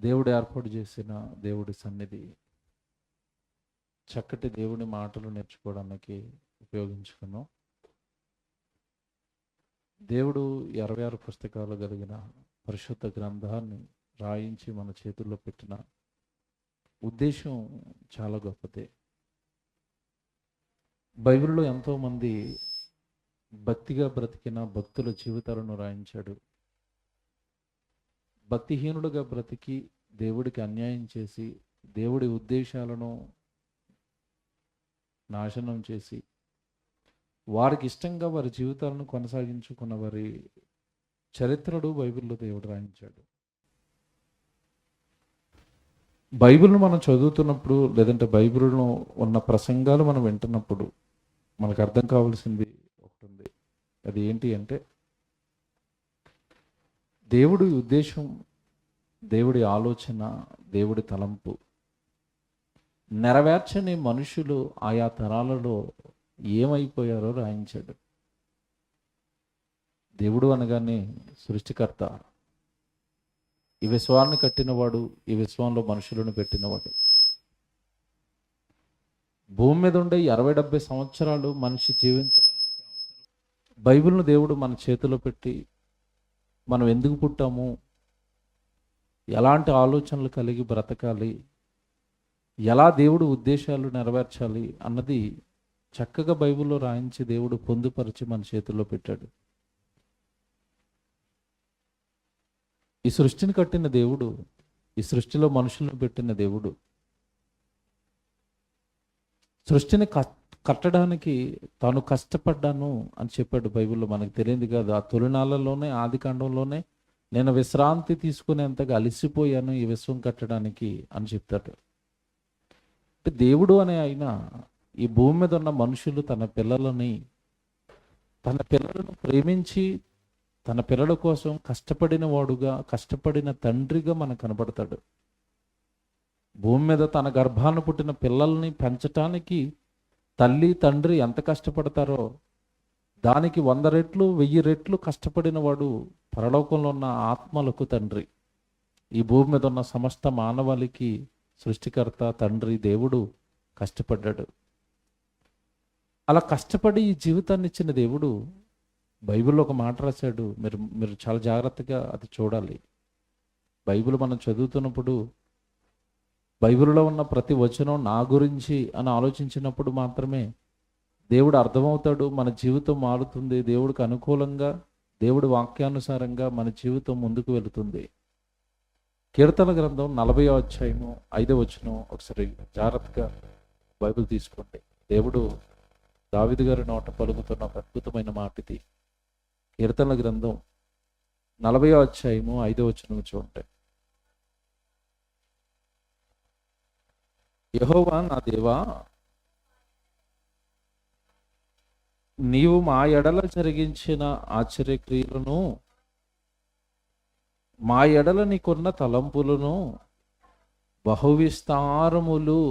దేవుడు ఏర్పాటు చేసిన దేవుడి సన్నిధి చక్కటి దేవుని మాటలు నేర్చుకోవడానికి ఉపయోగించుకున్నాం. దేవుడు 26 పుస్తకాలు కలిగిన పరిశుద్ధ గ్రంథాన్ని రాయించి మన చేతుల్లో పెట్టిన ఉద్దేశం చాలా గొప్పదే. బైబిల్లో ఎంతోమంది భక్తిగా బ్రతికిన భక్తుల జీవితాలను రాయించాడు. భక్తిహీనుడుగా బ్రతికి దేవుడికి అన్యాయం చేసి దేవుడి ఉద్దేశాలను నాశనం చేసి వారికి ఇష్టంగా వారి జీవితాలను కొనసాగించుకున్న వారి చరిత్రలు బైబిల్లో దేవుడు రాయించాడు. బైబిల్ను మనం చదువుతున్నప్పుడు లేదంటే బైబిల్లో ఉన్న ప్రసంగాలు మనం వింటున్నప్పుడు మనకు అర్థం కావాల్సింది ఒకటి ఉంది. అది ఏంటి అంటే దేవుడి ఉద్దేశం, దేవుడి ఆలోచన, దేవుడి తలంపు నెరవేర్చని మనుషులు ఆయా తరాలలో ఏమైపోయారో రాయించాడు. దేవుడు అనగానే సృష్టికర్త, ఈ విశ్వాన్ని కట్టినవాడు, ఈ విశ్వంలో మనుషులను పెట్టినవాడు. భూమి మీద ఉండే 60-70 సంవత్సరాలు మనిషి జీవించడానికి బైబిల్ను దేవుడు మన చేతిలో పెట్టి మనం ఎందుకు పుట్టాము, ఎలాంటి ఆలోచనలు కలిగి బ్రతకాలి, ఎలా దేవుడు ఉద్దేశాలు నెరవేర్చాలి అన్నది చక్కగా బైబిల్లో రాయించి దేవుడు పొందుపరిచి మన చేతుల్లో పెట్టాడు. ఈ సృష్టిని కట్టిన దేవుడు, ఈ సృష్టిలో మనుషులను పెట్టిన దేవుడు, సృష్టిని కట్టడానికి తాను కష్టపడ్డాను అని చెప్పాడు బైబిల్లో. మనకు తెలియదు కాదు, ఆ తొలినాళ్ళలోనే ఆది కాండంలోనే నేను విశ్రాంతి తీసుకునేంతగా అలసిపోయాను ఈ విశ్వం కట్టడానికి అని చెప్తాడు. అంటే దేవుడు అనే ఆయన ఈ భూమి మీద ఉన్న మనుషులు తన పిల్లలను ప్రేమించి తన పిల్లల కోసం కష్టపడిన వాడుగా, కష్టపడిన తండ్రిగా మనకు కనబడతాడు. భూమి మీద తన గర్భాన్ని పుట్టిన పిల్లల్ని పెంచటానికి తల్లి తండ్రి ఎంత కష్టపడతారో దానికి 100 రెట్లు 1000 రెట్లు కష్టపడిన వాడు పరలోకంలో ఉన్న ఆత్మలకు తండ్రి. ఈ భూమి మీద ఉన్న సమస్త మానవాళికి సృష్టికర్త తండ్రి దేవుడు కష్టపడ్డాడు. అలా కష్టపడి ఈ జీవితాన్ని ఇచ్చిన దేవుడు బైబిల్లో ఒక మాట రాశాడు. మీరు చాలా జాగ్రత్తగా అది చూడాలి. బైబిల్ మనం చదువుతున్నప్పుడు బైబిల్లో ఉన్న ప్రతి వచనం నా గురించి అని ఆలోచించినప్పుడు మాత్రమే దేవుడు అర్థమవుతాడు, మన జీవితం మారుతుంది, దేవుడికి అనుకూలంగా దేవుడి వాక్యానుసారంగా మన జీవితం ముందుకు వెళుతుంది. కీర్తన గ్రంథం 40వ అధ్యాయము 5వ వచనం ఒకసారి జాగ్రత్తగా బైబిల్ తీసుకోండి. దేవుడు దావీదు గారి నోట పలుకుతున్న ఒక అద్భుతమైన మాట ఇది. కీర్తన గ్రంథం 40వ అధ్యాయము 5వ వచనం చూడండి. యెహోవా నా దేవా, నీవు మా ఎడల జరిగించిన ఆశ్చర్యక్రియలను, మా ఎడల నీకున్న తలంపులను బహువిస్తారములు,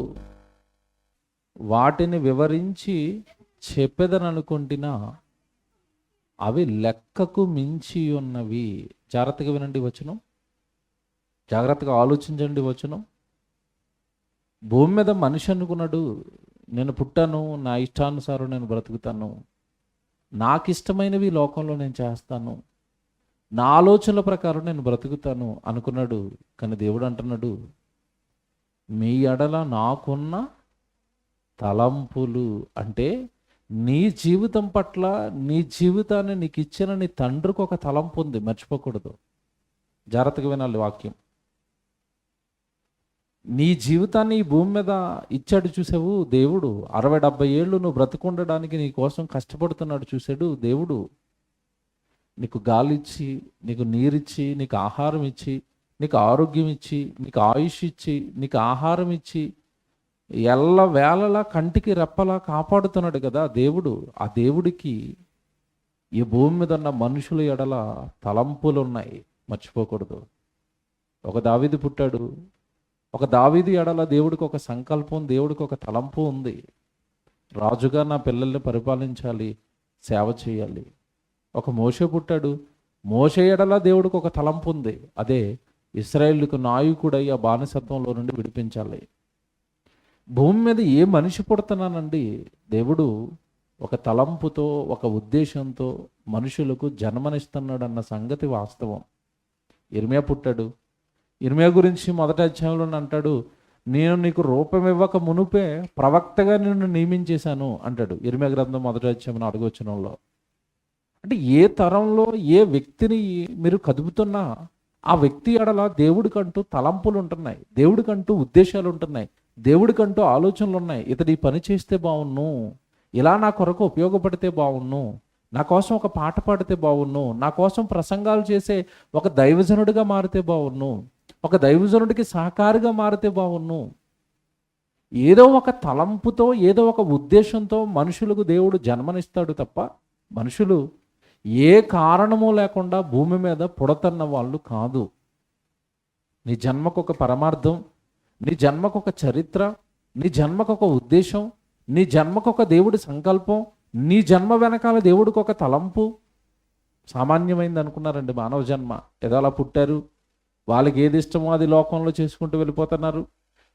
వాటిని వివరించి చెప్పేదననుకుంటున్నా అవి లెక్కకు మించి ఉన్నవి. జాగ్రత్తగా వినండి వచనం, జాగ్రత్తగా ఆలోచించండి వచనం. భూమి మీద మనిషి అనుకున్నాడు, నేను పుట్టాను, నా ఇష్టానుసారం నేను బ్రతుకుతాను, నాకు ఇష్టమైనవి లోకంలో నేను చేస్తాను, నా ఆలోచనల ప్రకారం నేను బ్రతుకుతాను అనుకున్నాడు. కానీ దేవుడు అంటున్నాడు, మీ ఎడల నాకున్న తలంపులు, అంటే నీ జీవితం పట్ల, నీ జీవితాన్ని నీకు ఇచ్చిన నీ తండ్రికి ఒక తలంపు ఉంది, మర్చిపోకూడదు. జాగ్రత్తగా వినాలి వాక్యం. నీ జీవితాన్ని ఈ భూమి మీద ఇచ్చాడు చూసావు దేవుడు. 60-70 ఏళ్ళు నువ్వు బ్రతుకుండడానికి నీ కోసం కష్టపడుతున్నాడు చూశాడు దేవుడు. నీకు గాలి ఇచ్చి, నీకు నీరిచ్చి, నీకు ఆహారం ఇచ్చి, నీకు ఆరోగ్యం ఇచ్చి, నీకు ఆయుష్ ఇచ్చి, నీకు ఆహారం ఇచ్చి, ఎల్ల వేళలా కంటికి రెప్పలా కాపాడుతున్నాడు కదా దేవుడు. ఆ దేవుడికి ఈ భూమి మీద ఉన్న మనుషుల ఎడల తలంపులు ఉన్నాయి, మర్చిపోకూడదు. ఒక దావీదు పుట్టాడు, ఒక దావీదు ఎడల దేవుడికి ఒక సంకల్పం, దేవుడికి ఒక తలంపు ఉంది. రాజుగా నా పిల్లల్ని పరిపాలించాలి, సేవ చేయాలి. ఒక మోషే పుట్టాడు, మోషే ఎడల దేవుడికి ఒక తలంపు ఉంది, అదే ఇశ్రాయేలుకు నాయకుడై ఆ బానిసత్వంలో నుండి విడిపించాలి. భూమి మీద ఏ మనిషి పుడుతున్నానండి, దేవుడు ఒక తలంపుతో, ఒక ఉద్దేశంతో మనుషులకు జన్మనిస్తున్నాడు అన్న సంగతి వాస్తవం. ఇర్మియా పుట్టాడు. ఇర్మియా గురించి మొదటి అధ్యాయంలో అంటాడు, నేను నీకు రూపం ఇవ్వక మునుపే ప్రవక్తగా నిన్ను నియమించేశాను అంటాడు. ఇర్మియా గ్రంథం మొదటి అధ్యాయం 4వ వచనంలో. అంటే ఏ తరంలో ఏ వ్యక్తిని మీరు కదుపుతున్నా ఆ వ్యక్తి ఎడల దేవుడికంటూ తలంపులు ఉంటున్నాయి, దేవుడికంటూ ఉద్దేశాలు ఉంటున్నాయి, దేవుడికంటూ ఆలోచనలు ఉన్నాయి. ఇతడు ఈ పని చేస్తే బాగున్ను, ఇలా నా కొరకు ఉపయోగపడితే బాగున్ను, నా కోసం ఒక పాట పాడితే బాగున్ను, నా కోసం ప్రసంగాలు చేసే ఒక దైవజనుడిగా మారితే బాగున్ను, ఒక దైవజనుడికి సహకారిగా మారితే బాగున్ను. ఏదో ఒక తలంపుతో, ఏదో ఒక ఉద్దేశంతో మనుషులకు దేవుడు జన్మనిస్తాడు తప్ప మనుషులు ఏ కారణము లేకుండా భూమి మీద పుడతన్న వాళ్ళు కాదు. నీ జన్మకు ఒక పరమార్థం, నీ జన్మకు ఒక చరిత్ర, నీ జన్మకు ఒక ఉద్దేశం, నీ జన్మకు ఒక దేవుడి సంకల్పం, నీ జన్మ వెనకాల దేవుడికి ఒక తలంపు. సామాన్యమైంది అనుకున్నారండి మానవ జన్మ. ఏదో అలా పుట్టారు, వాళ్ళకి ఏది ఇష్టమో అది లోకంలో చేసుకుంటూ వెళ్ళిపోతున్నారు.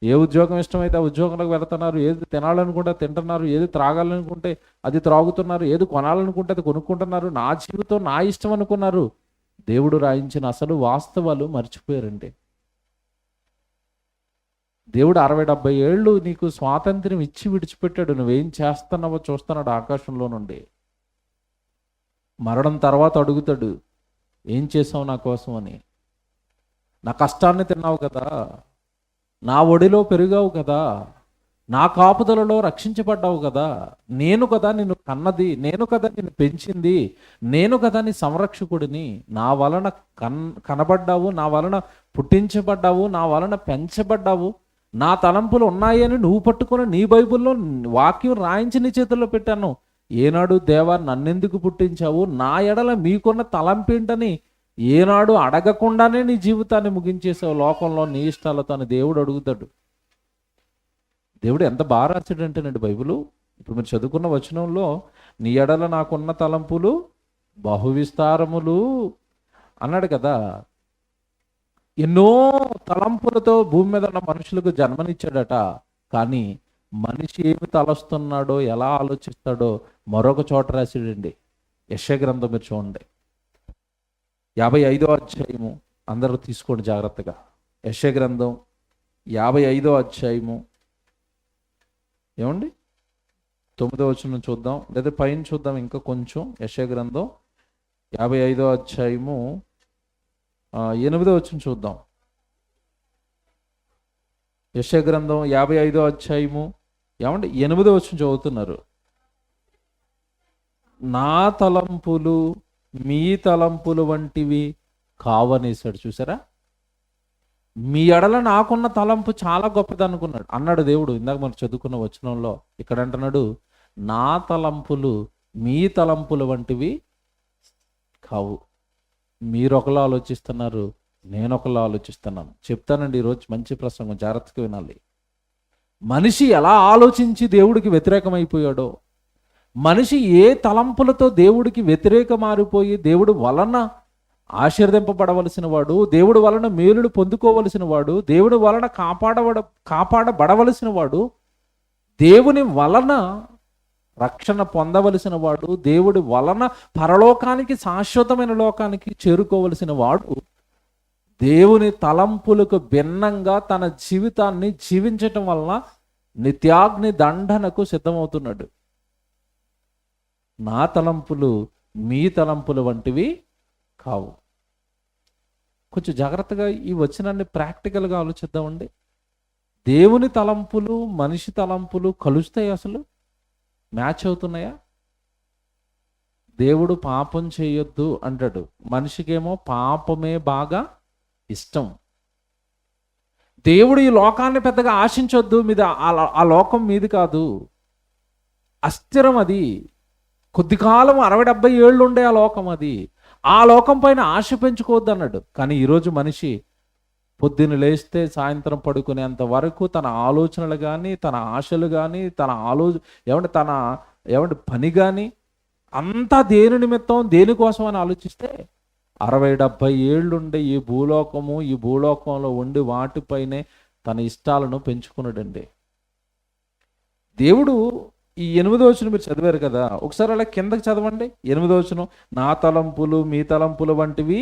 ఏ ఉద్యోగం ఇష్టమైతే ఆ ఉద్యోగంలోకి వెళుతున్నారు, ఏది తినాలనుకుంటే తింటున్నారు, ఏది త్రాగాలనుకుంటే అది త్రాగుతున్నారు, ఏది కొనాలనుకుంటే అది కొనుక్కుంటున్నారు. నా జీవితం నా ఇష్టం అనుకున్నారు. దేవుడు రాయించిన అసలు వాస్తవాలు మర్చిపోయారండి. దేవుడు 60-70 ఏళ్ళు నీకు స్వాతంత్ర్యం ఇచ్చి విడిచిపెట్టాడు. నువ్వేం చేస్తున్నావో చూస్తున్నాడు ఆకాశంలో నుండి. మరణం తర్వాత అడుగుతాడు, ఏం చేసావు నా కోసం అని. నా కష్టాన్ని తిన్నావు కదా, నా ఒడిలో పెరిగావు కదా, నా కాపుదలలో రక్షించబడ్డావు కదా, నేను కదా నిన్ను కన్నది, నేను కదా నిన్ను పెంచింది, నేను కదా నీ సంరక్షకుడిని, నా వలన కనబడ్డావు, నా వలన పుట్టించబడ్డావు, నా వలన పెంచబడ్డావు, నా తలంపులు ఉన్నాయని నువ్వు పట్టుకొని నీ బైబిల్లో వాక్యం రాయించి నీ చేతుల్లో పెట్టాను. ఏనాడు దేవా నన్నెందుకు పుట్టించావు, నా ఎడల మీకున్న తలంపేంటని ఏనాడు అడగకుండానే నీ జీవితాన్ని ముగించేసావు లోకంలో నీ ఇష్టాలతో అని దేవుడు అడుగుతాడు. దేవుడు ఎంత బాగా రాశాడంటేనండి బైబిలు. ఇప్పుడు మీరు చదువుకున్న వచనంలో నీ ఎడల నాకున్న తలంపులు బహువిస్తారములు అన్నాడు కదా. ఎన్నో తలంపులతో భూమి మీద ఉన్న మనుషులకు జన్మనిచ్చాడట. కానీ మనిషి ఏమి తలస్తున్నాడో, ఎలా ఆలోచిస్తాడో మరొక చోట రాశాడండి. యెషయా గ్రంథం మీరు చూడండి, 55వ అధ్యాయము. అందరూ తీసుకోండి జాగ్రత్తగా. యెషయా గ్రంథం 55వ అధ్యాయము ఏమండి 9వ వచనం చూద్దాం, లేదా పైన చూద్దాం ఇంకా కొంచెం. యెషయా గ్రంథం 55వ అధ్యాయము 8వ వచనం చూద్దాం. యెషయా గ్రంథం 55వ అధ్యాయము ఏమండి 8వ వచనం చదువుతున్నారు. నా తలంపులు మీ తలంపులు వంటివి కావనేశాడు. చూసారా, మీ ఎడల నాకున్న తలంపు చాలా గొప్పది అనుకున్నాడు అన్నాడు దేవుడు. ఇందాక మనం చదువుకున్న వచనంలో ఇక్కడ అంటున్నాడు, నా తలంపులు మీ తలంపుల వంటివి కావు. మీరు ఒకలా ఆలోచిస్తున్నారు, నేను ఒకలా ఆలోచిస్తున్నాను. చెప్తానండి ఈరోజు మంచి ప్రసంగం, జాగ్రత్తగా వినాలి. మనిషి ఎలా ఆలోచించి దేవుడికి వ్యతిరేకమైపోయాడో, మనిషి ఏ తలంపులతో దేవుడికి వ్యతిరేక మారిపోయి దేవుడు వలన ఆశీర్వదింపబడవలసిన వాడు, దేవుడి వలన మేలుడు పొందుకోవలసిన వాడు, దేవుడి వలన కాపాడబడవలసిన వాడు, దేవుని వలన రక్షణ పొందవలసిన వాడు, దేవుడి వలన పరలోకానికి శాశ్వతమైన లోకానికి చేరుకోవలసిన వాడు దేవుని తలంపులకు భిన్నంగా తన జీవితాన్ని జీవించటం వలన నిత్యాగ్ని దండనకు సిద్ధమవుతున్నాడు. నా తలంపులు మీ తలంపులు వంటివి కావు. కొంచెం జాగ్రత్తగా ఈ వచనాన్ని ప్రాక్టికల్గా ఆలోచిద్దామండి. దేవుని తలంపులు మనిషి తలంపులు కలుస్తాయి? అసలు మ్యాచ్ అవుతున్నాయా? దేవుడు పాపం చేయొద్దు అంటాడు, మనిషికేమో పాపమే బాగా ఇష్టం. దేవుడు ఈ లోకాన్ని పెద్దగా ఆశించొద్దు, మీది ఆ లోకం మీది కాదు, అస్థిరం, అది కొద్ది కాలం 60-70 ఏళ్ళు ఉండే ఆ లోకం, అది ఆ లోకం పైన ఆశ పెంచుకోవద్దు అన్నాడు. కానీ ఈరోజు మనిషి పొద్దున్న లేస్తే సాయంత్రం పడుకునేంత వరకు తన ఆలోచనలు కానీ, తన ఆశలు కానీ, తన పని కానీ అంతా దేని నిమిత్తం దేనికోసం అని ఆలోచిస్తే 60-70 ఏళ్ళుండే ఈ భూలోకంలో ఉండి వాటిపైనే తన ఇష్టాలను పెంచుకున్నాడండి. దేవుడు ఈ 8వ వచనం మీరు చదివారు కదా, ఒకసారి అలా కిందకి చదవండి. 8వ వచనం, నా తలంపులు మీ తలంపులు వంటివి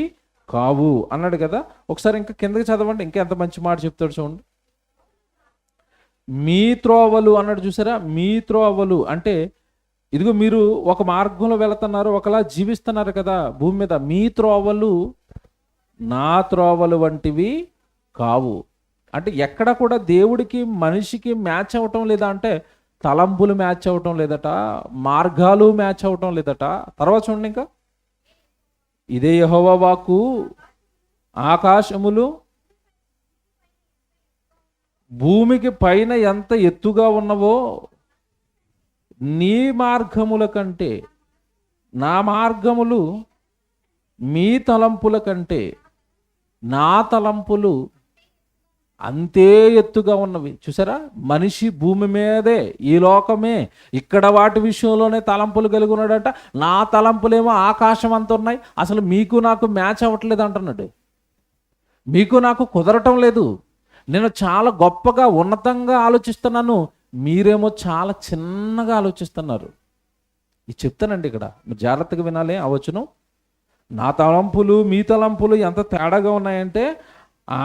కావు అన్నాడు కదా. ఒకసారి ఇంకా కిందకి చదవండి, ఇంకా ఎంత మంచి మాట చెప్తాడు చూడండి. మీ త్రోవలు అన్నాడు చూసారా. మీ త్రోవలు అంటే ఇదిగో మీరు ఒక మార్గంలో వెళుతున్నారు, ఒకలా జీవిస్తున్నారు కదా భూమి మీద. మీ త్రోవలు నా త్రోవలు వంటివి కావు అంటే ఎక్కడ కూడా దేవుడికి మనిషికి మ్యాచ్ అవ్వటం లేదా అంటే తలంపులు మ్యాచ్ అవ్వటం లేదట, మార్గాలు మ్యాచ్ అవ్వటం లేదట. తర్వాత చూడండి ఇంకా, ఇదే యెహోవా వాక్కు, ఆకాశములు భూమికి పైన ఎంత ఎత్తుగా ఉన్నవో నీ మార్గముల కంటే నా మార్గములు మీ తలంపుల కంటే నా తలంపులు అంతే ఎత్తుగా ఉన్నవి. చూసారా, మనిషి భూమి మీదే, ఈ లోకమే, ఇక్కడ వాటి విషయంలోనే తలంపులు కలిగి ఉన్నాడట. నా తలంపులేమో ఆకాశం అంత ఉన్నాయి, అసలు మీకు నాకు మ్యాచ్ అవ్వట్లేదు అంటున్నాడు. మీకు నాకు కుదరటం లేదు. నేను చాలా గొప్పగా ఉన్నతంగా ఆలోచిస్తున్నాను, మీరేమో చాలా చిన్నగా ఆలోచిస్తున్నారు. ఇది చెప్తానండి ఇక్కడ, మీరు జాగ్రత్తగా వినాలి ఆ వచనం. నా తలంపులు మీ తలంపులు ఎంత తేడాగా ఉన్నాయంటే,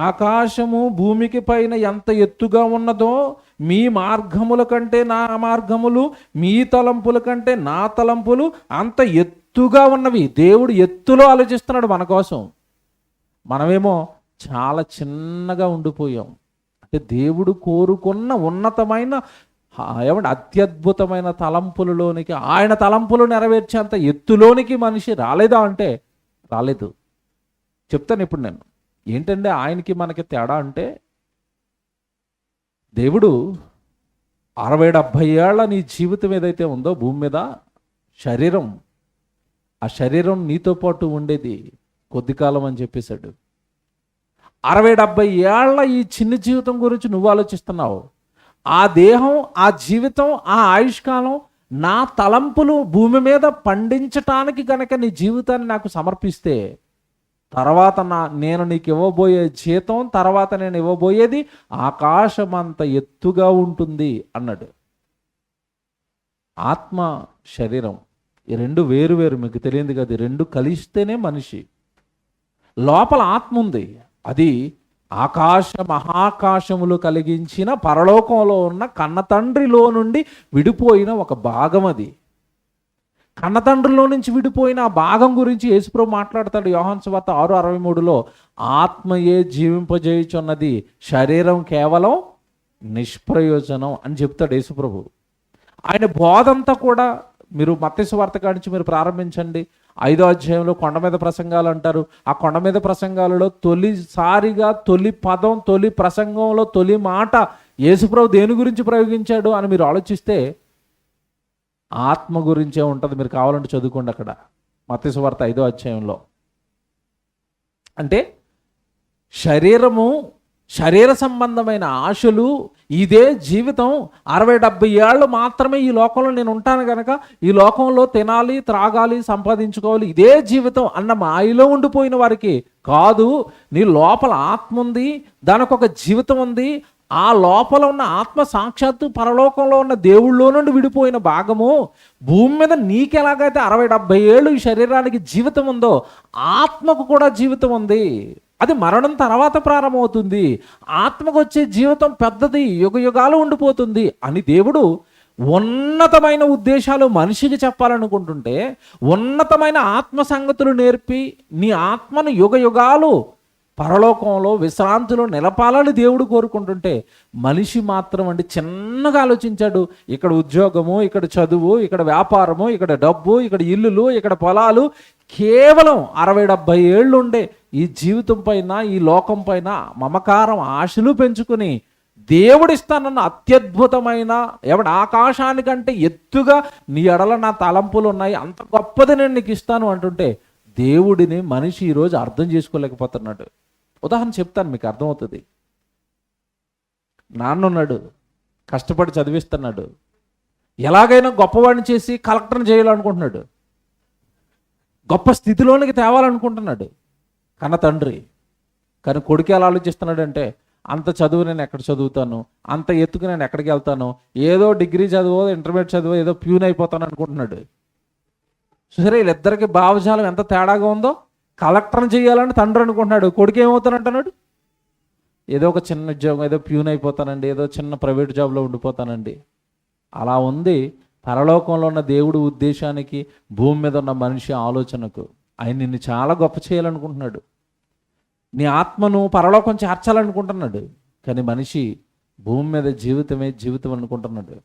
ఆకాశము భూమికి పైన ఎంత ఎత్తుగా ఉన్నదో మీ మార్గముల కంటే నా మార్గములు, మీ తలంపుల కంటే నా తలంపులు అంత ఎత్తుగా ఉన్నవి. దేవుడు ఎత్తులో ఆలోచిస్తున్నాడు మన కోసం, మనమేమో చాలా చిన్నగా ఉండిపోయాం. అంటే దేవుడు కోరుకున్న ఉన్నతమైన అత్యద్భుతమైన తలంపులలోనికి, ఆయన తలంపులు నెరవేర్చేంత ఎత్తులోనికి మనిషి రాలేదా అంటే రాలేదు. చెప్తాను ఇప్పుడు నేను ఏంటంటే ఆయనకి మనకి తేడా అంటే, దేవుడు 60-70 ఏళ్ల నీ జీవితం ఏదైతే ఉందో భూమి మీద, శరీరం, ఆ శరీరం నీతో పాటు ఉండేది కొద్ది కాలం అని చెప్పేశాడు. 60-70 ఏళ్ల ఈ చిన్న జీవితం గురించి నువ్వు ఆలోచిస్తున్నావు. ఆ దేహం, ఆ జీవితం, ఆ ఆయుష్కాలం, నా తలంపులు భూమి మీద పండించటానికి కనుక నీ జీవితాన్ని నాకు సమర్పిస్తే, తర్వాత నేను నీకు ఇవ్వబోయే జీతం, తర్వాత నేను ఇవ్వబోయేది ఆకాశమంత ఎత్తుగా ఉంటుంది అన్నాడు. ఆత్మ, శరీరం ఈ రెండు వేరు వేరు, మీకు తెలియదు కదా. రెండు కలిస్తేనే మనిషి. లోపల ఆత్మ ఉంది, అది మహాకాశములు కలిగించిన పరలోకంలో ఉన్న కన్నతండ్రిలో నుండి విడిపోయిన ఒక భాగం. అది కన్నతండ్రిలో నుంచి విడిపోయిన ఆ భాగం గురించి యేసుప్రభు మాట్లాడతాడు యోహాను సువార్త 6:63లో. ఆత్మయే జీవింపజేయుచున్నది, శరీరం కేవలం నిష్ప్రయోజనం అని చెప్తాడు యేసుప్రభు. ఆయన బోధంతా కూడా మీరు మత్తయి సువార్త కాడి నుంచి మీరు ప్రారంభించండి. 5వ అధ్యాయంలో కొండ మీద ప్రసంగాలు అంటారు. ఆ కొండ మీద ప్రసంగాలలో తొలిసారిగా తొలి పదం, తొలి ప్రసంగంలో తొలి మాట యేసుప్రభు దేని గురించి ప్రయోగించాడు అని మీరు ఆలోచిస్తే ఆత్మ గురించే ఉంటుంది. మీరు కావాలంటే చదువుకోండి అక్కడ మత్తయి సువార్త 5వ అధ్యాయంలో. అంటే శరీర సంబంధమైన ఆశలు, ఇదే జీవితం. 60-70 ఏళ్ళు మాత్రమే ఈ లోకంలో నేను ఉంటాను కనుక ఈ లోకంలో తినాలి, త్రాగాలి, సంపాదించుకోవాలి, ఇదే జీవితం అన్న మాయలో ఉండిపోయిన వారికి కాదు. నీ లోపల ఆత్మ ఉంది, దానికి ఒక జీవితం ఉంది. ఆ లోపల ఉన్న ఆత్మ సాక్షాత్తు పరలోకంలో ఉన్న దేవుళ్ళలో నుండి విడిపోయిన భాగము. భూమి మీద నీకెలాగైతే 60-70 ఏళ్ళు ఈ శరీరానికి జీవితం ఉందో, ఆత్మకు కూడా జీవితం ఉంది. అది మరణం తర్వాత ప్రారంభమవుతుంది. ఆత్మకు వచ్చే జీవితం పెద్దది, యుగాలు ఉండిపోతుంది అని దేవుడు ఉన్నతమైన ఉద్దేశాలు మనిషికి చెప్పాలనుకుంటుంటే, ఉన్నతమైన ఆత్మ సంగతులు నేర్పి నీ ఆత్మను యుగాలు పరలోకంలో విశ్రాంతిలో నిలపాలని దేవుడు కోరుకుంటుంటే, మనిషి మాత్రం అంటే చిన్నగా ఆలోచించాడు. ఇక్కడ ఉద్యోగము, ఇక్కడ చదువు, ఇక్కడ వ్యాపారము, ఇక్కడ డబ్బు, ఇక్కడ ఇల్లులు, ఇక్కడ పొలాలు, కేవలం 60-70 ఏళ్ళు ఉండే ఈ జీవితం పైన, ఈ లోకం పైన మమకారం, ఆశలు పెంచుకుని దేవుడిస్తానన్న అత్యద్భుతమైన ఆకాశానికంటే ఎత్తుగా నీ ఎడల నా తలంపులు ఉన్నాయి, అంత గొప్పది నేను నీకు ఇస్తాను అంటుంటే దేవుడిని మనిషి ఈరోజు అర్థం చేసుకోలేకపోతున్నాడు. ఉదాహరణ చెప్తాను, మీకు అర్థమవుతుంది. నాన్నున్నాడు, కష్టపడి చదివిస్తున్నాడు, ఎలాగైనా గొప్పవాడిని చేసి కలెక్టర్ని చేయాలనుకుంటున్నాడు, గొప్ప స్థితిలోనికి తేవాలనుకుంటున్నాడు. కన్న తండ్రి. కానీ కొడుకు ఎలా ఆలోచిస్తున్నాడంటే, అంత చదువు నేను ఎక్కడ చదువుతాను, అంత ఎత్తుకు నేను ఎక్కడికి వెళ్తాను, ఏదో డిగ్రీ చదువు, ఇంటర్మీడియట్ చదువు, ఏదో ప్యూన్ అయిపోతాను అనుకుంటున్నాడు. సరే, వీళ్ళిద్దరికి భావజాలం ఎంత తేడాగా ఉందో. కలెక్టర్ని చేయాలని తండ్రి అనుకుంటున్నాడు, కొడుకు ఏమవుతానంటున్నాడు, ఏదో ఒక చిన్న ఉద్యోగం, ఏదో ప్యూన్ అయిపోతానండి, ఏదో చిన్న ప్రైవేట్ జాబ్లో ఉండిపోతానండి. అలా ఉంది పరలోకంలో ఉన్న దేవుడి ఉద్దేశానికి, భూమి మీద ఉన్న మనిషి ఆలోచనకు. ఆయన నిన్ను చాలా గొప్ప చేయాలనుకుంటున్నాడు, నీ ఆత్మను పరలోకం చేర్చాలనుకుంటున్నాడు. కానీ మనిషి భూమి మీద జీవితమే జీవితం అనుకుంటున్నాడు.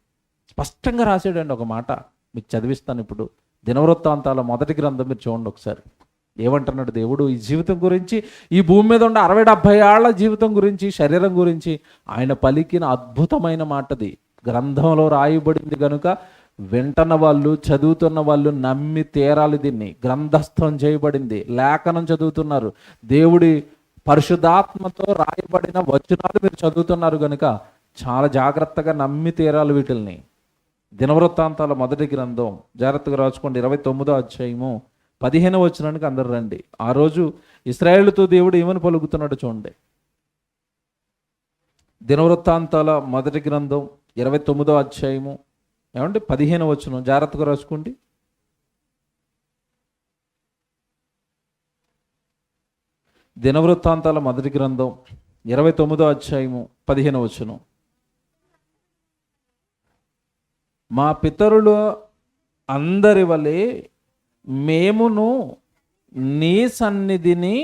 స్పష్టంగా రాశాడండి ఒక మాట, మీకు చదివిస్తాను ఇప్పుడు. దినవృత్తాంతాల 1వ గ్రంథం మీరు చూడండి ఒకసారి. ఏమంటున్నాడు దేవుడు ఈ జీవితం గురించి, ఈ భూమి మీద ఉండే 60-70 ఏళ్ల జీవితం గురించి, శరీరం గురించి ఆయన పలికిన అద్భుతమైన మాటది. గ్రంథంలో రాయబడింది కనుక వింటున్న వాళ్ళు, చదువుతున్న వాళ్ళు నమ్మి తీరాలి. దీన్ని గ్రంథస్థం చేయబడింది, లేఖనం చదువుతున్నారు, దేవుడి పరిశుద్ధాత్మతో రాయబడిన వచనాలు మీరు చదువుతున్నారు కనుక చాలా జాగ్రత్తగా నమ్మి తీరాలి వీటిల్ని. దినవృత్తాంతాల 1వ గ్రంథం జాగ్రత్తగా రాసుకోండి, 29వ అధ్యాయము 15వ వచనానికి అందరు రండి. ఆ రోజు ఇశ్రాయేలుతో దేవుడు ఏమని పలుకుతున్నాడు చూడండి. దినవృత్తాంతాల 1వ గ్రంథం 29వ అధ్యాయము ఏమంటే 15వ వచనం జాగ్రత్తగా రాసుకోండి. దినవృత్తాంతాల 1వ గ్రంథం 29వ అధ్యాయము 15వ వచనం. మా పితరులు అందరి వలె మేమును నీ సన్నిధిని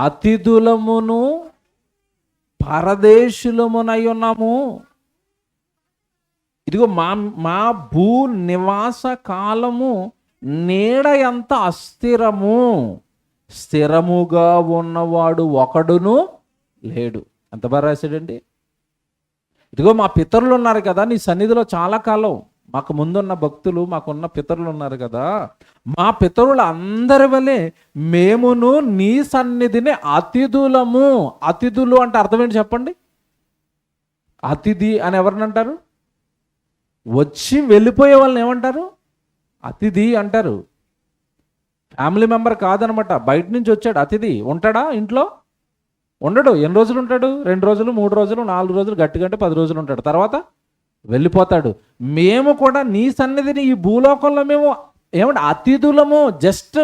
అతిథులమును పరదేశులమునై ఉన్నాము. ఇదిగో మా భూ నివాస కాలము నీడ ఎంత అస్థిరము, స్థిరముగా ఉన్నవాడు ఒకడును లేడు. ఎంత బాగా రాశాడండి. ఇదిగో మా పితరులు ఉన్నారు కదా నీ సన్నిధిలో చాలా కాలం, మాకు ముందున్న భక్తులు, మాకున్న పితరులు ఉన్నారు కదా, మా పితరులు అందరి వలె మేమును నీ సన్నిధిని అతిథులము. అతిథులు అంటే అర్థం ఏంటి చెప్పండి. అతిథి అని ఎవరిని అంటారు? వచ్చి వెళ్ళిపోయే వాళ్ళని ఏమంటారు? అతిథి అంటారు. ఫ్యామిలీ మెంబర్ కాదనమాట, బయట నుంచి వచ్చాడు అతిథి. ఉంటాడా ఇంట్లో? ఉండడు. ఎన్ని రోజులు ఉంటాడు? 2 రోజులు, 3 రోజులు, 4 రోజులు, గట్టిగా అంటే 10 రోజులు ఉంటాడు, తర్వాత వెళ్ళిపోతాడు. మేము కూడా నీ సన్నిధిని ఈ భూలోకంలో మేము ఏమంటే అతిథులము. జస్ట్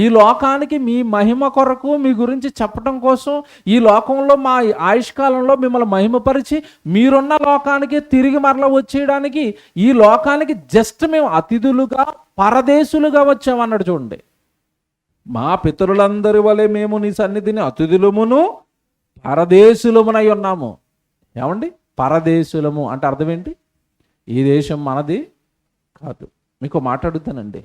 ఈ లోకానికి మీ మహిమ కొరకు మీ గురించి చెప్పడం కోసం, ఈ లోకంలో మా ఆయుష్కాలంలో మిమ్మల్ని మహిమపరిచి మీరున్న లోకానికి తిరిగి మరల వచ్చేయడానికి ఈ లోకానికి జస్ట్ మేము అతిథులుగా, పరదేశులుగా వచ్చామన్నాడు. చూడండి, మా పితరులందరి వలె మేము నీ సన్నిధిని అతిథులమును పరదేశులమునై ఉన్నాము. ఏమండి పరదేశులము అంటే అర్థం ఏంటి? ఈ దేశం మనది కాదు. మీకు మాట్లాడుతానండి,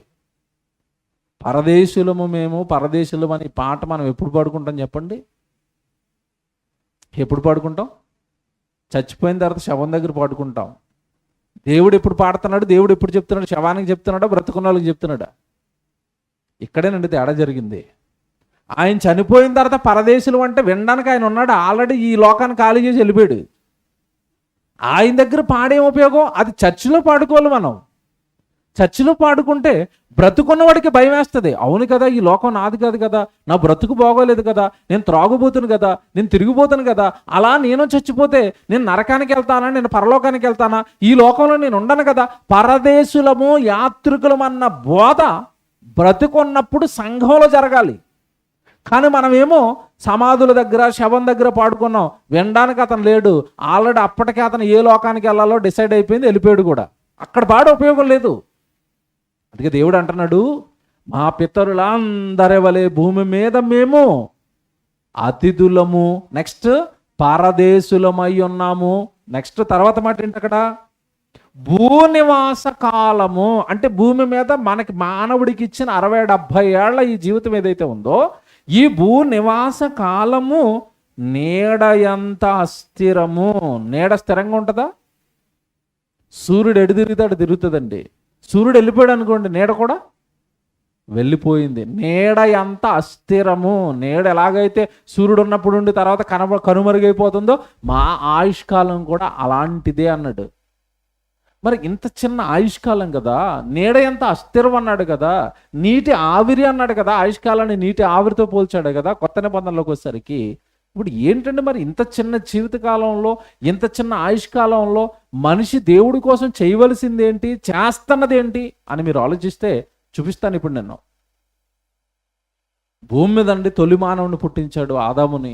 పరదేశులము మేము, పరదేశులము అని పాట మనం ఎప్పుడు పాడుకుంటాం చెప్పండి? ఎప్పుడు పాడుకుంటాం? చచ్చిపోయిన తర్వాత శవం దగ్గర పాడుకుంటాం. దేవుడు ఎప్పుడు పాడుతున్నాడు? దేవుడు ఎప్పుడు చెప్తున్నాడు? శవానికి చెప్తున్నాడా, బ్రతుకున్న వాళ్ళకి చెప్తున్నాడా? ఇక్కడేనండి తేడా జరిగింది. ఆయన చనిపోయిన తర్వాత పరదేశులు అంటే వినడానికి ఆయన ఉన్నాడు, ఆల్రెడీ ఈ లోకాన్ని ఖాళీ చేసి వెళ్ళిపోయాడు. ఆయన దగ్గర పాడేం ఉపయోగం? అది చర్చిలో పాడుకోవాలి. మనం చర్చిలో పాడుకుంటే బ్రతుకున్నవాడికి భయం వేస్తుంది. అవును కదా, ఈ లోకం నాది కాదు కదా, నా బ్రతుకు బాగోలేదు కదా, నేను త్రాగుబోతును కదా, నేను తిరిగిపోతాను కదా, అలా నేను చచ్చిపోతే నేను నరకానికి వెళ్తానా, నేను పరలోకానికి వెళ్తానా, ఈ లోకంలో నేను ఉండను కదా. పరదేశులము, యాత్రికులమన్న బోధ బ్రతుకున్నప్పుడు సంఘంలో జరగాలి. కానీ మనమేమో సమాధుల దగ్గర, శవం దగ్గర పాడుకున్నాం. వినడానికి అతను లేడు, ఆల్రెడీ అప్పటికే అతను ఏ లోకానికి వెళ్ళాలో డిసైడ్ అయిపోయింది, వెళ్ళిపోయాడు కూడా. అక్కడ పాడే ఉపయోగం లేదు. అందుకే దేవుడు అంటున్నాడు, మా పితరులందరి వలె భూమి మీద మేము అతిథులము, నెక్స్ట్ పరదేశులమై ఉన్నాము. నెక్స్ట్ తర్వాత మాట ఏంటి అక్కడ? భూనివాస కాలము అంటే భూమి మీద మనకి మానవుడికి ఇచ్చిన 60-70 ఏళ్ల ఈ జీవితం ఏదైతే ఉందో, ఈ భూనివాస కాలము నీడ ఎంత అస్థిరము. నీడ స్థిరంగా ఉంటుందా? సూర్యుడు ఎడు తిరిగితే అటు తిరుగుతుందండి. సూర్యుడు వెళ్ళిపోయాడు అనుకోండి, నీడ కూడా వెళ్ళిపోయింది. నీడ ఎంత అస్థిరము. నీడ ఎలాగైతే సూర్యుడు ఉన్నప్పుడు ఉండి తర్వాత కనుమరుగైపోతుందో, మా ఆయుష్కాలం కూడా అలాంటిదే అన్నాడు. మరి ఇంత చిన్న ఆయుష్కాలం కదా, నీడ ఎంత అస్థిరం అన్నాడు కదా, నీటి ఆవిరి అన్నాడు కదా, ఆయుష్కాలాన్ని నీటి ఆవిరితో పోల్చాడు కదా కొత్త నిబంధనలోకి వచ్చేసరికి. ఇప్పుడు ఏంటంటే మరి ఇంత చిన్న జీవితకాలంలో, ఇంత చిన్న ఆయుష్కాలంలో మనిషి దేవుడి కోసం చేయవలసింది ఏంటి, చేస్తున్నది ఏంటి అని మీరు ఆలోచిస్తే చూపిస్తాను ఇప్పుడు నేను. భూమి మీద అండి తొలి మానవుని పుట్టించాడు, ఆదాముని.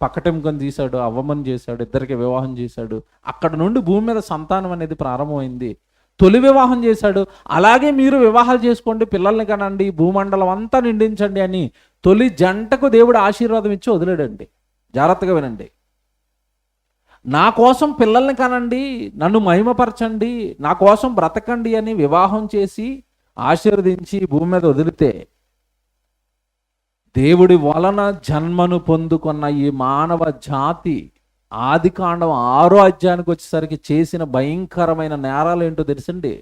పక్కటెముకని తీశాడు, అవ్వమని చేశాడు, ఇద్దరికి వివాహం చేశాడు. అక్కడ నుండి భూమి మీద సంతానం అనేది ప్రారంభమైంది. తొలి వివాహం చేశాడు. అలాగే మీరు వివాహాలు చేసుకోండి, పిల్లల్ని కనండి, భూమండలం అంతా నిండించండి అని తొలి జంటకు దేవుడు ఆశీర్వాదం ఇచ్చి వదిలేడండి. జాగ్రత్తగా వినండి. నా కోసం పిల్లల్ని కనండి, నన్ను మహిమపరచండి, నా కోసం బ్రతకండి అని వివాహం చేసి ఆశీర్వదించి భూమి మీద వదిలితే, దేవుడి వలన జన్మను పొందుకున్న ఈ మానవ జాతి ఆదికాండం 6వ అధ్యాయానికి వచ్చేసరికి చేసిన భయంకరమైన నేరాలు ఏంటో తెలుసండి,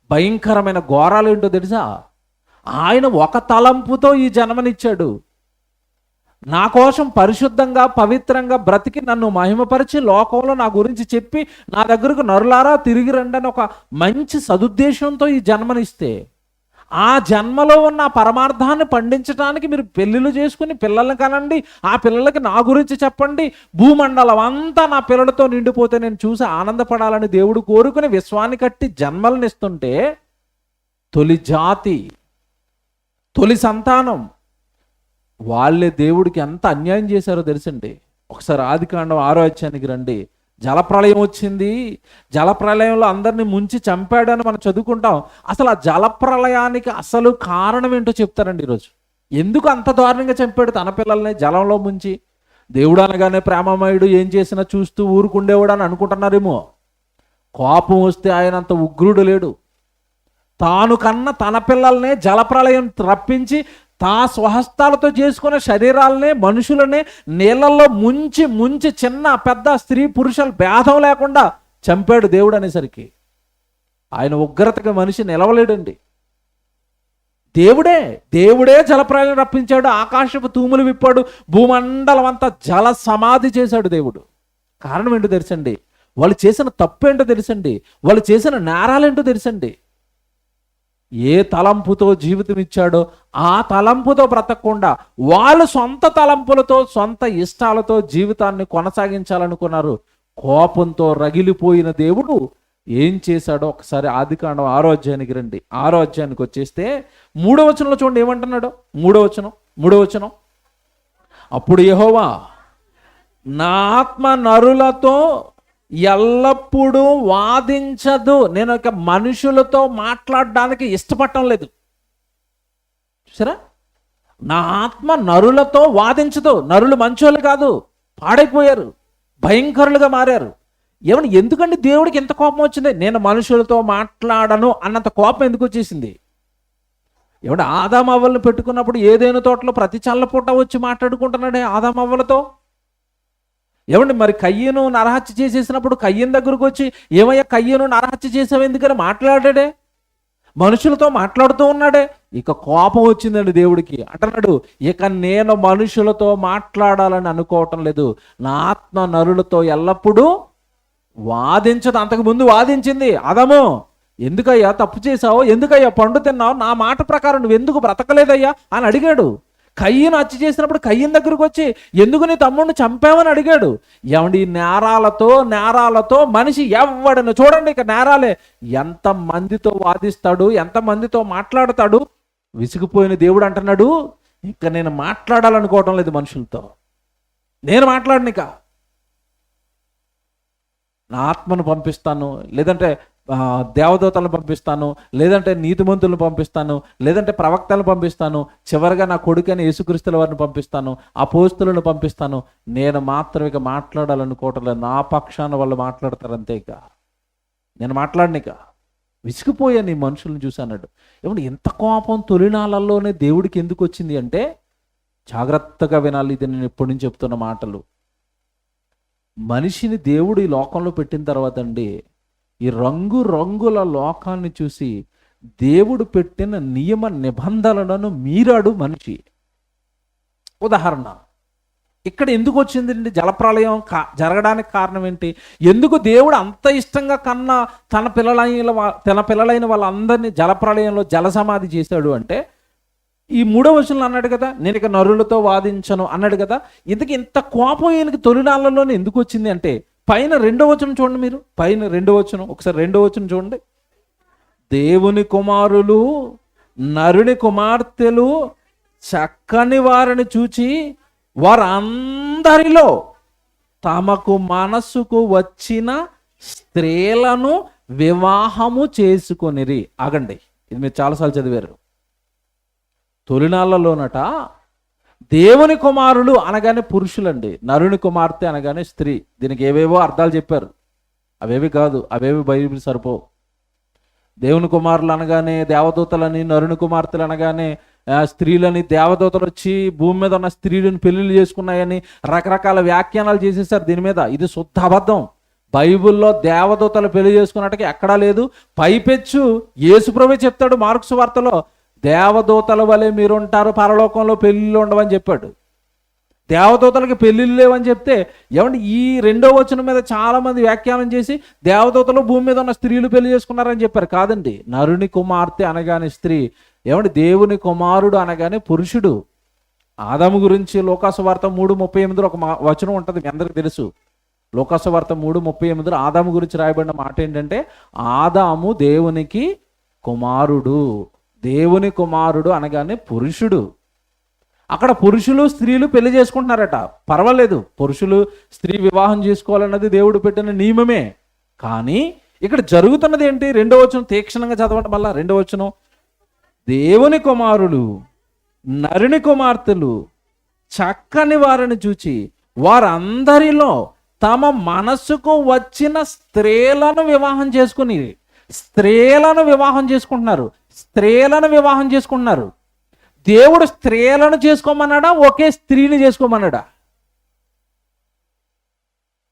భయంకరమైన ఘోరాలు ఏంటో తెలుసా? ఆయన ఒక తలంపుతో ఈ జన్మనిచ్చాడు. నా కోసం పరిశుద్ధంగా పవిత్రంగా బ్రతికి నన్ను మహిమపరిచి లోకంలో నా గురించి చెప్పి నా దగ్గరకు నరులారా తిరిగి రండి అని ఒక మంచి సదుద్దేశంతో ఈ జన్మనిస్తే, ఆ జన్మలో ఉన్న పరమార్థాన్ని పండించడానికి మీరు పెళ్ళిళ్ళు చేసుకుని పిల్లల్ని కనండి, ఆ పిల్లలకి నా గురించి చెప్పండి, భూమండలం అంతా నా పిల్లలతో నిండిపోతే నేను చూసి ఆనందపడాలని దేవుడు కోరుకుని విశ్వాన్ని కట్టి జన్మలనిస్తుంటే, తొలి జాతి, తొలి సంతానం వాళ్ళే దేవుడికి ఎంత అన్యాయం చేశారో తెలుసండి. ఒకసారి ఆదికాండం 6వ అధ్యాయానికి రండి. జలప్రళయం వచ్చింది, జలప్రళయంలో అందరినీ ముంచి చంపాడని మనం చదువుకుంటాం. అసలు ఆ జలప్రళయానికి అసలు కారణం ఏంటో చెప్తారండి ఈరోజు. ఎందుకు అంత దారుణంగా చంపాడు తన పిల్లల్ని జలంలో ముంచి? దేవుడు అనగానే ప్రేమమయుడు, ఏం చేసినా చూస్తూ ఊరుకుండేవాడు అని అనుకుంటున్నారేమో. కోపం వస్తే ఆయన అంత ఉగ్రుడు లేడు. తాను కన్న తన పిల్లల్నే జలప్రళయం రప్పించి తా స్వహస్తాలతో చేసుకున్న శరీరాలనే, మనుషులనే నీళ్ళల్లో ముంచి ముంచి చిన్న పెద్ద స్త్రీ పురుషుల భేదం లేకుండా చంపాడు దేవుడు అనేసరికి ఆయన ఉగ్రతగా మనిషి నిలవలేడండి. దేవుడే జలప్రళయం రప్పించాడు, ఆకాశపు తూములు విప్పాడు, భూమండలం అంతా జల సమాధి చేశాడు దేవుడు. కారణం ఏంటో తెలుసండి? వాళ్ళు చేసిన తప్పు ఏంటో తెలుసండి? వాళ్ళు చేసిన నేరాలేంటో తెలుసండి? ఏ తలంపుతో జీవితం ఇచ్చాడో ఆ తలంపుతో బ్రతకకుండా వాళ్ళు సొంత తలంపులతో, సొంత ఇష్టాలతో జీవితాన్ని కొనసాగించాలనుకున్నారు. కోపంతో రగిలిపోయిన దేవుడు ఏం చేశాడో ఒకసారి ఆదికాండం 6వ అధ్యాయానికి రండి. 6వ అధ్యాయానికి వచ్చేస్తే 3వ వచనంలో చూడండి ఏమంటున్నాడు. 3వ వచనం, అప్పుడు యెహోవా, నా ఆత్మ నరులతో ఎల్లప్పుడూ వాదించదు. నేను ఒక మనుషులతో మాట్లాడడానికి ఇష్టపడటం లేదు. చూసారా, నా ఆత్మ నరులతో వాదించదు. నరులు మంచోళ్ళు కాదు, పాడైపోయారు, భయంకరులుగా మారారు. ఏమన్నా ఎందుకండి దేవుడికి ఎంత కోపం వచ్చింది? నేను మనుషులతో మాట్లాడను అన్నంత కోపం ఎందుకు వచ్చేసింది? ఏమంటే ఆదామవ్వలను పెట్టుకున్నప్పుడు ఏదైనా తోటలో ప్రతి చల్లపూట వచ్చి మాట్లాడుకుంటున్నాడే ఆదామవ్వలతో. ఏమండి మరి కయ్యను నరహత్య చేసేసినప్పుడు కయ్యను దగ్గరకు వచ్చి, ఏమయ్యా కయ్యను నరహత్య చేసావు ఎందుకని మాట్లాడాడే, మనుషులతో మాట్లాడుతూ ఉన్నాడే. ఇక కోపం వచ్చిందండి దేవుడికి. అంటున్నాడు, ఇక నేను మనుషులతో మాట్లాడాలని అనుకోవటం లేదు, నా ఆత్మ నరులతో ఎల్లప్పుడూ వాదించదు. అంతకుముందు వాదించింది. ఆదాము, ఎందుకయ్యా తప్పు చేసావు, ఎందుకయ్యా పండు తిన్నావు, నా మాట ప్రకారం నువ్వు ఎందుకు బ్రతకలేదయ్యా అని అడిగాడు. కయ్యను హత్య చేసినప్పుడు కయ్యను దగ్గరకు వచ్చి ఎందుకు నీ తమ్ముడిని చంపావని అడిగాడు. ఏమండి నేరాలతో మనిషి ఎవడను చూడండి, ఇక నేరాలే. ఎంతమందితో వాదిస్తాడు, ఎంతమందితో మాట్లాడతాడు. విసిగిపోయిన దేవుడు అంటున్నాడు, ఇక నేను మాట్లాడాలనుకోవటం లేదు మనుషులతో, నేను మాట్లాడనిక. నా ఆత్మను పంపిస్తాను, లేదంటే దేవదూతలను పంపిస్తాను, లేదంటే నీతిమంతులను పంపిస్తాను, లేదంటే ప్రవక్తలను పంపిస్తాను, చివరిగా నా కొడుకైన యేసుక్రీస్తుల వారిని పంపిస్తాను, అపోస్తులను పంపిస్తాను. నేను మాత్రం ఇక మాట్లాడాలనుకోవటం లేదు, నా పక్షాన వాళ్ళు మాట్లాడతారు అంతే. ఇక నేను మాట్లాడనిక. విసిగిపోయాను ఈ మనుషులను చూశానడు. ఏమంటే ఇంత కోపం తొలినాళ్ళల్లోనే దేవుడికి ఎందుకు వచ్చింది అంటే, జాగ్రత్తగా వినాలి, ఇది నేను ఎప్పటి నుంచి చెప్తున్న మాటలు. మనిషిని దేవుడు ఈ లోకంలో పెట్టిన తర్వాత అండి, ఈ రంగుల లోకాన్ని చూసి దేవుడు పెట్టిన నియమ నిబంధనలను మీరాడు మనిషి. ఉదాహరణ, ఇక్కడ ఎందుకు వచ్చిందండి జలప్రళయం జరగడానికి కారణం ఏంటి? ఎందుకు దేవుడు అంత ఇష్టంగా కన్నా తన పిల్లలైన వాళ్ళందరినీ జలప్రళయంలో జలసమాధి చేశాడు అంటే, ఈ 3వ వచనంలో అన్నాడు కదా, నేను ఇక నరులతో వాదించను అన్నాడు కదా. ఇంత కోపం ఈయనకి తొలినాళ్ళలోనే ఎందుకు వచ్చింది అంటే, పైన 2వ వచనం చూడండి మీరు, పైన 2వ వచనం ఒకసారి 2వ వచనం చూడండి. దేవుని కుమారులు నరుని కుమార్తెలు చక్కని వారిని చూచి వారందరిలో తమకు మనసుకు వచ్చిన స్త్రీలను వివాహము చేసుకొనిరి. ఆగండి, ఇది మీరు చాలాసార్లు చదివారు. తొలినాళ్ళలోనట దేవుని కుమారులు అనగానే పురుషులండి, నరుని కుమార్తె అనగానే స్త్రీ. దీనికి ఏవేవో అర్థాలు చెప్పారు, అవేవి కాదు, అవేవి బైబిల్ సరిపోవు. దేవుని కుమారులు అనగానే దేవదూతలని, నరుని కుమార్తెలు అనగానే స్త్రీలని, దేవదూతలు వచ్చి భూమి మీద ఉన్న స్త్రీలను పెళ్లిళ్ళు చేసుకున్నాయని రకరకాల వ్యాఖ్యానాలు చేసేసారు దీని మీద. ఇది శుద్ధ అబద్ధం. బైబిల్లో దేవదూతలు పెళ్లి చేసుకున్నట్టుగా ఎక్కడా లేదు. పైపెచ్చు యేసుప్రభువే చెప్తాడు మార్కు సువార్తలో, దేవదూతల వలె మీరుంటారు, పరలోకంలో పెళ్లిళ్ళు ఉండవని చెప్పాడు. దేవదూతలకి పెళ్లిళ్ళు లేవని చెప్తే, ఏమంటే ఈ 2వ వచనం మీద చాలా మంది వ్యాఖ్యానం చేసి దేవదూతలు భూమి మీద ఉన్న స్త్రీలు పెళ్లి చేసుకున్నారని చెప్పారు. కాదండి, నరుని కుమార్తె అనగానే స్త్రీ, ఏమంటే దేవుని కుమారుడు అనగానే పురుషుడు. ఆదాము గురించి లోకాసు వార్త 3:38 ఒక వచనం ఉంటుంది, మీ అందరికి తెలుసు. లోకాసు వార్త 3:38 ఆదాము గురించి రాయబడిన మాట ఏంటంటే, ఆదాము దేవునికి కుమారుడు. దేవుని కుమారుడు అనగానే పురుషుడు. అక్కడ పురుషులు స్త్రీలు పెళ్లి చేసుకుంటున్నారట, పర్వాలేదు, పురుషులు స్త్రీ వివాహం చేసుకోవాలన్నది దేవుడు పెట్టిన నియమమే. కానీ ఇక్కడ జరుగుతున్నది ఏంటి? 2వ వచనం తీక్షణంగా చదవడం వల్ల, 2వ వచనం, దేవుని కుమారులు నరుని కుమార్తెలు చక్కని వారిని చూచి వారందరిలో తమ మనసుకు వచ్చిన స్త్రీలను వివాహం చేసుకుని, స్త్రీలను వివాహం చేసుకుంటున్నారు, స్త్రీలను వివాహం చేసుకుంటున్నారు. దేవుడు స్త్రీలను చేసుకోమన్నాడా, ఒకే స్త్రీని చేసుకోమన్నాడా?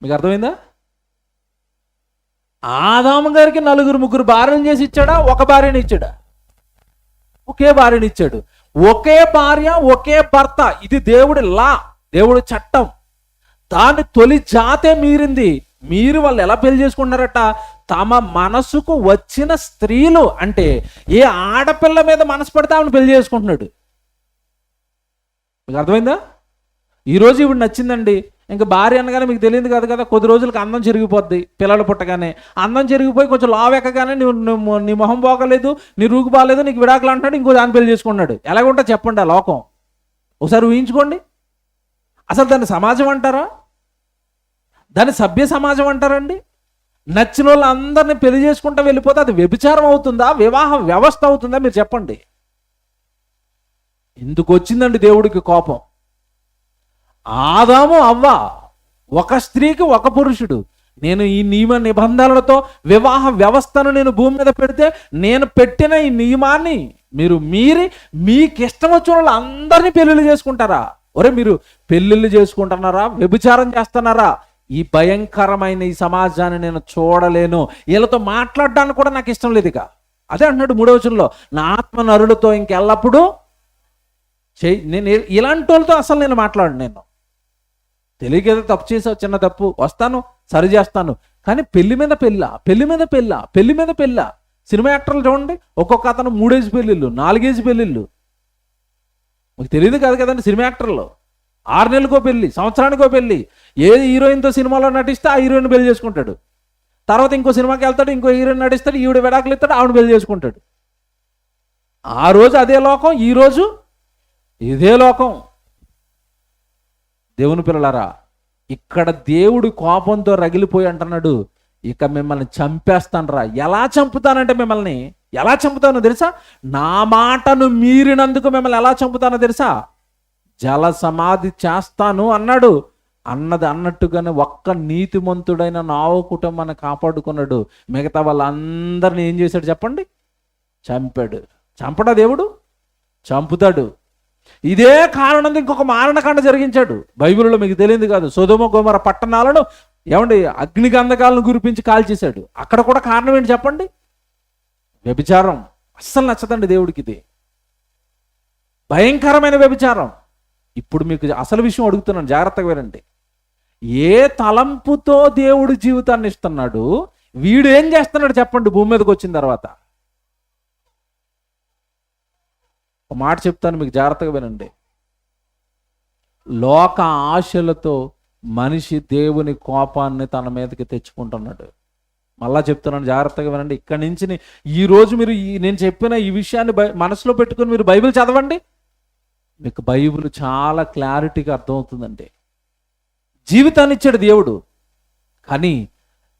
మీకు అర్థమైందా? ఆదాము గారికి 4-3 భార్యను చేసి ఇచ్చాడా, ఒక భార్యని ఇచ్చాడా? ఒకే భార్యని ఇచ్చాడు. ఒకే భార్య ఒకే భర్త, ఇది దేవుడి లా, దేవుడి చట్టం. దాన్ని తొలి జాతే మీరింది. మీరు వాళ్ళు ఎలా పెళ్లి చేసుకుంటున్నారట? తమ మనసుకు వచ్చిన స్త్రీలు అంటే ఏ ఆడపిల్ల మీద మనసు పడితే ఆమెను పెళ్లి చేసుకుంటున్నాడు. మీకు అర్థమైందా? ఈరోజు ఇప్పుడు నచ్చిందండి, ఇంకా భార్య అనగానే మీకు తెలియదు కాదు కదా, కొద్ది రోజులకు అందం చెరిగిపోద్ది. పిల్లలు పుట్టగానే అందం చెరిగిపోయి కొంచెం లావెక్కగానే నీ మొహం బాగలేదు, నీ రూగు బాగలేదు, నీకు విడాకులు అంటున్నాడు, ఇంకో దాన్ని పెళ్లి చేసుకున్నాడు. ఎలాగుంటా చెప్పండి ఆ లోకం? ఒకసారి ఊహించుకోండి. అసలు దాన్ని సమాజం అంటారా? దాన్ని సభ్య సమాజం అంటారండి? నచ్చిన వాళ్ళు అందరినీ పెళ్లి చేసుకుంటా వెళ్ళిపోతే అది వ్యభిచారం అవుతుందా, వివాహ వ్యవస్థ అవుతుందా? మీరు చెప్పండి. ఎందుకు వచ్చిందండి దేవుడికి కోపం? ఆదాము అవ్వ ఒక స్త్రీకి ఒక పురుషుడు. నేను ఈ నియమ నిబంధనలతో వివాహ వ్యవస్థను నేను భూమి మీద పెడితే, నేను పెట్టిన ఈ నియమాన్ని మీరు మీరి మీకు ఇష్టం వచ్చిన వాళ్ళు అందరినీ పెళ్ళిళ్ళు చేసుకుంటారా? ఒరే, మీరు పెళ్ళిళ్ళు చేసుకుంటున్నారా, వ్యభిచారం చేస్తున్నారా? ఈ భయంకరమైన ఈ సమాజాన్ని నేను చూడలేను, వీళ్ళతో మాట్లాడడానికి కూడా నాకు ఇష్టం లేదు. ఇక అదే అంటున్నాడు 3వ వచనంలో, నా ఆత్మ నరులతో ఇంకెల్లప్పుడూ నేను ఇలాంటి వాళ్ళతో అసలు నేను మాట్లాడు. నేను తెలియకేదో తప్పు చేసావు, చిన్న తప్పు, వస్తాను సరి చేస్తాను, కానీ పెళ్లి మీద పెళ్ళ, పెళ్లి మీద పెళ్ళ, పెళ్లి మీద పెళ్ళ. సినిమా యాక్టర్లు చూడండి, ఒక్కొక్క అతను 3 ఏజ్ పెళ్ళిళ్ళు, 4 ఏజ్ పెళ్ళిళ్ళు. మీకు తెలియదు కాదు కదండి, సినిమా యాక్టర్లు 6 నెలలకో పెళ్ళి, సంవత్సరానికో పెళ్ళి. ఏ హీరోయిన్తో సినిమాలో నటిస్తే ఆ హీరోయిన్ పెళ్లి చేసుకుంటాడు. తర్వాత ఇంకో సినిమాకి వెళ్తాడు, ఇంకో హీరోయిన్ నటిస్తాడు, ఈవిడ విడాకులు ఇస్తాడు, ఆవిడ పెళ్లి చేసుకుంటాడు. ఆ రోజు అదే లోకం, ఈ రోజు ఇదే లోకం. దేవుని పిల్లలారా, ఇక్కడ దేవుడు కోపంతో రగిలిపోయి అంటున్నాడు, ఇక మిమ్మల్ని చంపేస్తానరా. ఎలా చంపుతానంటే మిమ్మల్ని ఎలా చంపుతానో తెలుసా? నా మాటను మీరినందుకు మిమ్మల్ని ఎలా చంపుతానో తెలుసా? జల సమాధి చేస్తాను అన్నాడు. అన్నట్టుగానే ఒక్క నీతిమంతుడైన నావ కుటుంబాన్ని కాపాడుకున్నాడు. మిగతా వాళ్ళందరినీ ఏం చేశాడు చెప్పండి? చంపాడు. చంపడా దేవుడు? చంపుతాడు. ఇదే కారణం ఇంకొక మారణకాండ జరిగించాడు బైబిల్లో, మీకు తెలియదు కాదు. సొదొమ గొమొర్రా పట్టణాలను ఏమండి అగ్నిగంధకాలను కురిపించి కాల్చేశాడు. అక్కడ కూడా కారణం ఏంటి చెప్పండి? వ్యభిచారం. అస్సలు నచ్చదండి దేవుడికి ఇది, భయంకరమైన వ్యభిచారం. ఇప్పుడు మీకు అసలు విషయం అడుగుతున్నాను, జాగ్రత్తగా వినండి. ఏ తలంపుతో దేవుడు జీవితాన్ని ఇస్తున్నాడు, వీడు ఏం చేస్తున్నాడు చెప్పండి భూమి మీదకి వచ్చిన తర్వాత? ఒక మాట చెప్తాను మీకు, జాగ్రత్తగా వినండి. లోక ఆశలతో మనిషి దేవుని కోపాన్ని తన మీదకి తెచ్చుకుంటున్నాడు. మళ్ళా చెప్తున్నాను, జాగ్రత్తగా వినండి. ఇక్కడి నుంచి ఈరోజు మీరు నేను చెప్పిన ఈ విషయాన్ని మనసులో పెట్టుకుని మీరు బైబిల్ చదవండి. మీకు బైబిల్ చాలా క్లారిటీగా అర్థమవుతుందండి. జీవితాన్ని ఇచ్చాడు దేవుడు, కానీ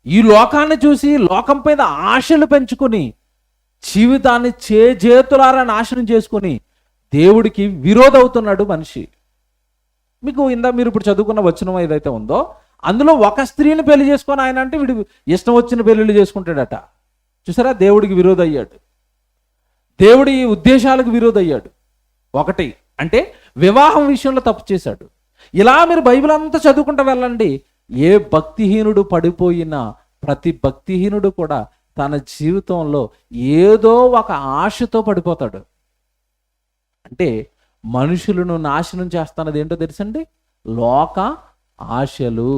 ఈ లోకాన్ని చూసి లోకం పైన ఆశలు పెంచుకొని జీవితాన్ని చేతులారా నాశనం చేసుకొని దేవుడికి విరోధవుతున్నాడు మనిషి. మీకు మీరు ఇప్పుడు చదువుకున్న వచనం ఏదైతే ఉందో అందులో ఒక స్త్రీని పెళ్లి చేసుకొని ఆయన అంటే వీడు ఇష్టం వచ్చిన పెళ్ళిళ్ళు చేసుకుంటాడట. చూసారా, దేవుడికి విరోధయ్యాడు, దేవుడి ఉద్దేశాలకు విరోధయ్యాడు. ఒకటి అంటే వివాహం విషయంలో తప్పు చేశాడు. ఇలా మీరు బైబిల్ అంతా చదువుకుంటూ వెళ్ళండి. ఏ భక్తిహీనుడు పడిపోయినా ప్రతి భక్తిహీనుడు కూడా తన జీవితంలో ఏదో ఒక ఆశతో పడిపోతాడు. అంటే మనుషులను నాశనం చేస్తున్నది ఏంటో తెలుసండి? లోక ఆశలు.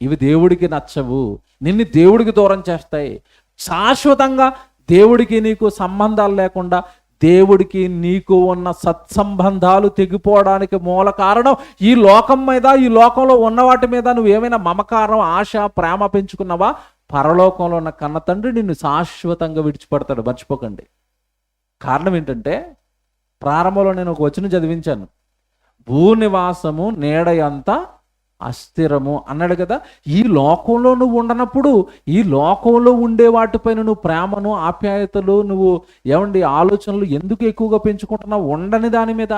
ఇవి దేవుడికి నచ్చవు, నిన్ను దేవుడికి దూరం చేస్తాయి. శాశ్వతంగా దేవుడికి నీకు సంబంధాలు లేకుండా దేవుడికి నీకు ఉన్న సత్సంబంధాలు తెగిపోవడానికి మూల కారణం ఈ లోకం మీద, ఈ లోకంలో ఉన్న వాటి మీద నువ్వు ఏమైనా మమకారం, ఆశ, ప్రేమ పెంచుకున్నావా? పరలోకంలో ఉన్న కన్న తండ్రి నిన్ను శాశ్వతంగా విడిచిపెడతాడు, మర్చిపోకండి. కారణం ఏంటంటే, ప్రారంభంలో నేను ఒక వచనం చదివించాను, భూనివాసము నీడయంత అస్థిరము అన్నాడు కదా. ఈ లోకంలో నువ్వు ఉండనప్పుడు ఈ లోకంలో ఉండే వాటిపైన నువ్వు ప్రేమను, ఆప్యాయతలు, నువ్వు ఆలోచనలు ఎందుకు ఎక్కువగా పెంచుకుంటున్నావు? ఉండని దాని మీద.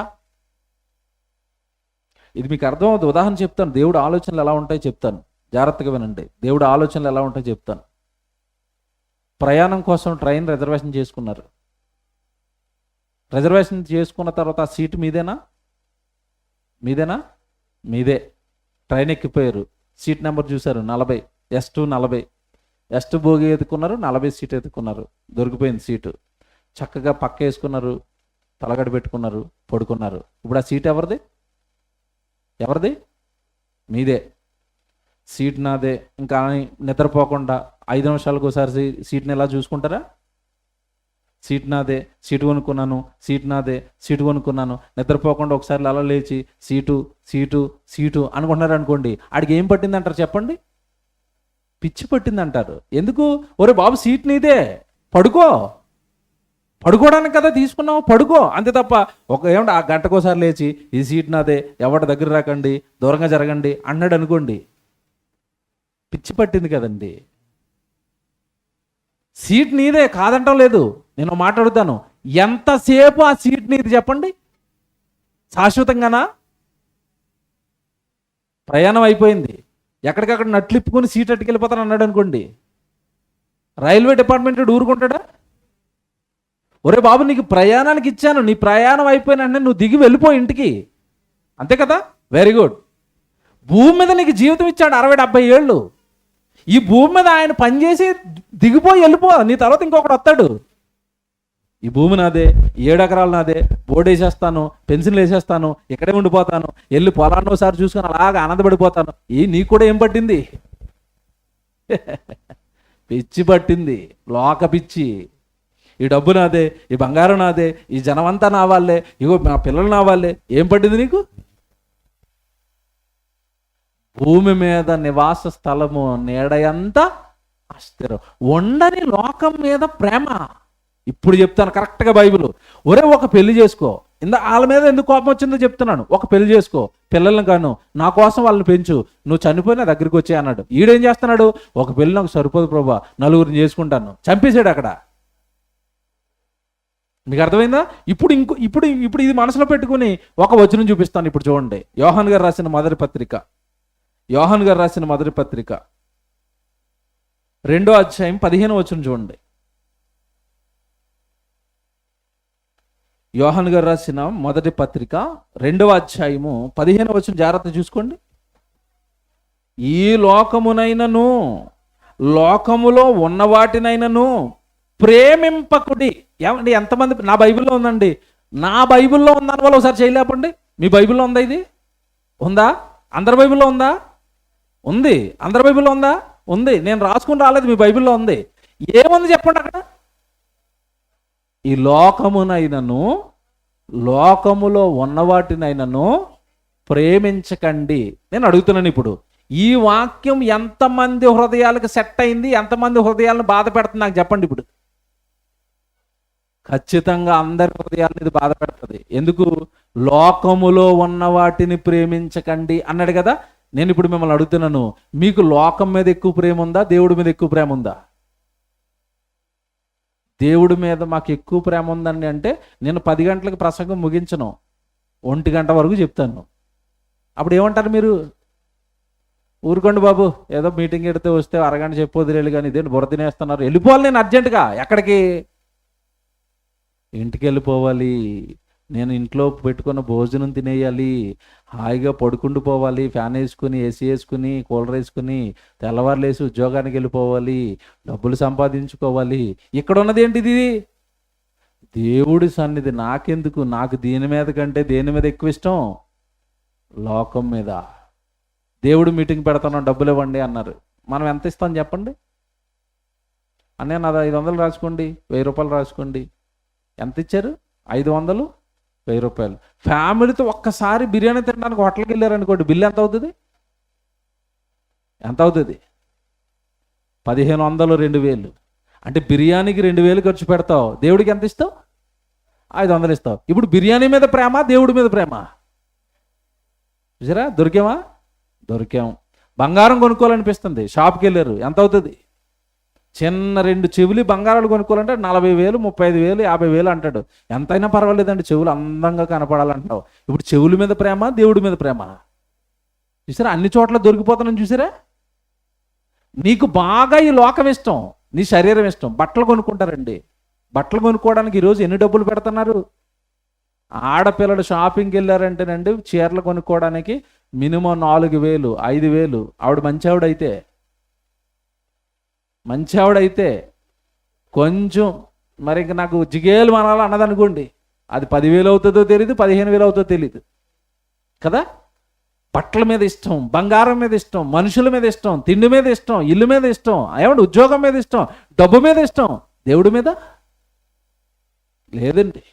ఇది మీకు అర్థం అవుతుంది. ఉదాహరణ చెప్తాను, దేవుడు ఆలోచనలు ఎలా ఉంటాయో చెప్తాను, జాగ్రత్తగా వినండి. దేవుడు ఆలోచనలు ఎలా ఉంటాయో చెప్తాను. ప్రయాణం కోసం ట్రైన్ రిజర్వేషన్ చేసుకున్నారు. రిజర్వేషన్ చేసుకున్న తర్వాత ఆ సీటు మీదేనా? మీదే. ట్రైన్ ఎక్కిపోయారు, సీట్ నెంబర్ చూశారు 40, S2 S2 బోగి ఎత్తుకున్నారు, 40 సీట్ ఎత్తుకున్నారు. దొరికిపోయింది సీటు. చక్కగా పక్క వేసుకున్నారు, తలగడ పెట్టుకున్నారు, పడుకున్నారు. ఇప్పుడు ఆ సీట్ ఎవరిది? మీదే. సీట్ నాదే. ఇంకా నిద్రపోకుండా 5 నిమిషాలకు ఒకసారి సీట్ని ఎలా చూసుకుంటారా? సీట్ నాదే, సీటు కొనుక్కున్నాను, సీట్ నాదే, సీటు కొనుక్కున్నాను. నిద్రపోకుండా ఒకసారి అలా లేచి సీటు అనుకుంటున్నారు అనుకోండి, ఆడికి ఏం పట్టింది అంటారు చెప్పండి? పిచ్చి పట్టింది అంటారు. ఎందుకు? ఒరే బాబు, సీట్ నీదే, పడుకోవడానికి కదా తీసుకున్నావు, పడుకో అంతే తప్ప ఆ గంటకోసారి లేచి ఈ సీట్ నాదే, ఎవరి దగ్గర రాకండి, దూరంగా జరగండి అన్నాడు అనుకోండి, పిచ్చి పట్టింది కదండి. సీట్ నీదే, కాదంటాం లేదు. నేను మాట్లాడుతాను, ఎంతసేపు ఆ సీట్ నీది చెప్పండి? శాశ్వతంగానా? ప్రయాణం అయిపోయింది, ఎక్కడికక్కడ నట్లిప్పుకొని సీట్ అట్టుకెళ్ళిపోతాను అన్నాడు అనుకోండి, రైల్వే డిపార్ట్మెంట్ ఊరుకుంటాడా? ఒరే బాబు, నీకు ప్రయాణానికి ఇచ్చాను, నీ ప్రయాణం అయిపోయిన నువ్వు దిగి వెళ్ళిపో ఇంటికి, అంతే కదా? Very good. భూమి మీద నీకు జీవితం ఇచ్చాడు 60-70 ఏళ్ళు. ఈ భూమి మీద ఆయన పనిచేసి దిగిపోయి వెళ్ళిపో, నీ తర్వాత ఇంకొకటి వస్తాడు. ఈ భూమి నాదే, 7 ఎకరాలు నాదే, బోర్డు వేసేస్తాను, పెన్షన్లు వేసేస్తాను, ఇక్కడే ఉండిపోతాను, వెళ్ళి పొలాన్ని ఒకసారి చూసుకొని అలాగా ఆనందపడిపోతాను. నీకు కూడా ఏం పట్టింది? పిచ్చి పట్టింది, లోక పిచ్చి. ఈ డబ్బు నాదే, ఈ బంగారం నాదే, ఈ జనమంతా నా వాళ్ళే, ఇగో మా పిల్లలు నా వాళ్ళే. ఏం పట్టింది నీకు? భూమి మీద నివాస స్థలము నీడయంత అస్థిరం. ఉండని లోకం మీద ప్రేమ. ఇప్పుడు చెప్తాను కరెక్ట్గా బైబిల్. ఒరే, ఒక పెళ్లి చేసుకో. వాళ్ళ మీద ఎందుకు కోపం వచ్చిందో చెప్తున్నాను. ఒక పెళ్లి చేసుకో, పిల్లల్ని కాను, నా కోసం వాళ్ళని పెంచు, నువ్వు చనిపోయినా దగ్గరికి వచ్చే అన్నాడు. ఈడేం చేస్తున్నాడు? ఒక పెళ్లి నాకు సరిపోదు ప్రభా, 4గురిని చేసుకుంటాను. చంపేశాడు అక్కడ. మీకు అర్థమైందా? ఇప్పుడు ఇది మనసులో పెట్టుకుని ఒక వచనం చూపిస్తాను. ఇప్పుడు చూడండి, యోహాన్ గారు రాసిన మొదటి పత్రిక 2వ అధ్యాయం 15వ వచనం చూడండి. యోహాన్ గారు రాసిన మొదటి పత్రిక 2వ అధ్యాయము 15వ వచనం జాగ్రత్త చూసుకోండి. ఈ లోకమునైనను లోకములో ఉన్న వాటినైనను ప్రేమింపకుడి. ఏమండి, ఎంతమంది నా బైబిల్లో ఉందండి? నా బైబిల్లో ఉందని వాళ్ళు ఒకసారి చేయలేపండి. మీ బైబిల్లో ఉందా ఇది? ఉందా? అందరి బైబిల్లో ఉందా? ఉంది. అందరి బైబిల్లో ఉందా? ఉంది. నేను రాసుకుని రాలేదు, మీ బైబిల్లో ఉంది. ఏముంది చెప్పండి అక్కడ? ఈ లోకమునైనను లోకములో ఉన్నవాటినైనను ప్రేమించకండి. నేను అడుగుతున్నాను ఇప్పుడు, ఈ వాక్యం ఎంతమంది హృదయాలకు సెట్ అయింది, ఎంతమంది హృదయాలను బాధ పెడుతుంది నాకు చెప్పండి ఇప్పుడు. ఖచ్చితంగా అందరి హృదయాలను ఇది బాధ పెడుతుంది. ఎందుకు? లోకములో ఉన్న వాటిని ప్రేమించకండి అన్నాడు కదా. నేను ఇప్పుడు మిమ్మల్ని అడుగుతున్నాను, మీకు లోకం మీద ఎక్కువ ప్రేమ ఉందా, దేవుడి మీద ఎక్కువ ప్రేమ ఉందా? దేవుడి మీద మాకు ఎక్కువ ప్రేమ ఉందండి అంటే నేను 10 గంటలకు ప్రసంగం ముగించను, 1 గంట వరకు చెప్తాను. అప్పుడు ఏమంటారు మీరు? ఊరుకోండి బాబు, ఏదో మీటింగ్ ఎడితే వస్తే అరగంట చెప్పొదిలేదు కానీ ఇదేంటి బుర్ర తినేస్తున్నారు, వెళ్ళిపోవాలి నేను అర్జెంటుగా. ఎక్కడికి? ఇంటికి వెళ్ళిపోవాలి. నేను ఇంట్లో పెట్టుకున్న భోజనం తినేయాలి, హాయిగా పడుకుంటూ పోవాలి, ఫ్యాన్ వేసుకుని, ఏసీ వేసుకుని, కూలర్ వేసుకుని, తెల్లవారులేసి ఉద్యోగానికి వెళ్ళిపోవాలి, డబ్బులు సంపాదించుకోవాలి. ఇక్కడ ఉన్నది ఏంటిది? దేవుడి సన్నిధి. నాకెందుకు? నాకు దీని మీద కంటే దేని మీద ఎక్కువ ఇష్టం? లోకం మీద. దేవుడు మీటింగ్ పెడతాను, డబ్బులు ఇవ్వండి అన్నారు. మనం ఎంత ఇస్తాం చెప్పండి? అన్నీ నాది 500 రాసుకోండి, 1000 రూపాయలు రాసుకోండి. ఎంత ఇచ్చారు? 500, 1000 రూపాయలు. ఫ్యామిలీతో ఒక్కసారి బిర్యానీ తినడానికి హోటల్కి వెళ్ళారనుకోండి, బిల్లు ఎంత అవుతుంది? ఎంత అవుతుంది? 1500, 2000. అంటే బిర్యానీకి 2000 ఖర్చు పెడతావు, దేవుడికి ఎంత ఇస్తావు? 500 ఇస్తావు. ఇప్పుడు బిర్యానీ మీద ప్రేమ, దేవుడి మీద ప్రేమ? చూసారా? దొరికామా? దొరికాం. బంగారం కొనుక్కోవాలనిపిస్తుంది, షాప్కి వెళ్ళారు, ఎంత అవుతుంది? చిన్న 2 చెవులు బంగారాలు కొనుక్కోవాలంటే 40,000, 35,000, 50,000 అంటాడు. ఎంతైనా పర్వాలేదండి, చెవులు అందంగా కనపడాలంటావు. ఇప్పుడు చెవుల మీద ప్రేమ, దేవుడి మీద ప్రేమ? చూసారా? అన్ని చోట్ల దొరికిపోతానని చూసారా? నీకు బాగా ఈ లోకం ఇష్టం, నీ శరీరం ఇష్టం. బట్టలు కొనుక్కుంటారండి, బట్టలు కొనుక్కోవడానికి ఈరోజు ఎన్ని డబ్బులు పెడుతున్నారు? ఆడపిల్లలు షాపింగ్కి వెళ్ళారంటేనండి, చీరలు కొనుక్కోవడానికి మినిమం 4,000, 5,000. ఆవిడ మంచి ఆవిడైతే కొంచెం మరి ఇంక నాకు జిగేలు మనాలి అన్నదనుకోండి, అది 10,000 అవుతుందో తెలియదు, 15,000 అవుతుందో తెలియదు కదా. బట్టల మీద ఇష్టం, బంగారం మీద ఇష్టం, మనుషుల మీద ఇష్టం, తిండి మీద ఇష్టం, ఇల్లు మీద ఇష్టం, ఏమంటే ఉద్యోగం మీద ఇష్టం, డబ్బు మీద ఇష్టం. దేవుడి మీద లేదండి.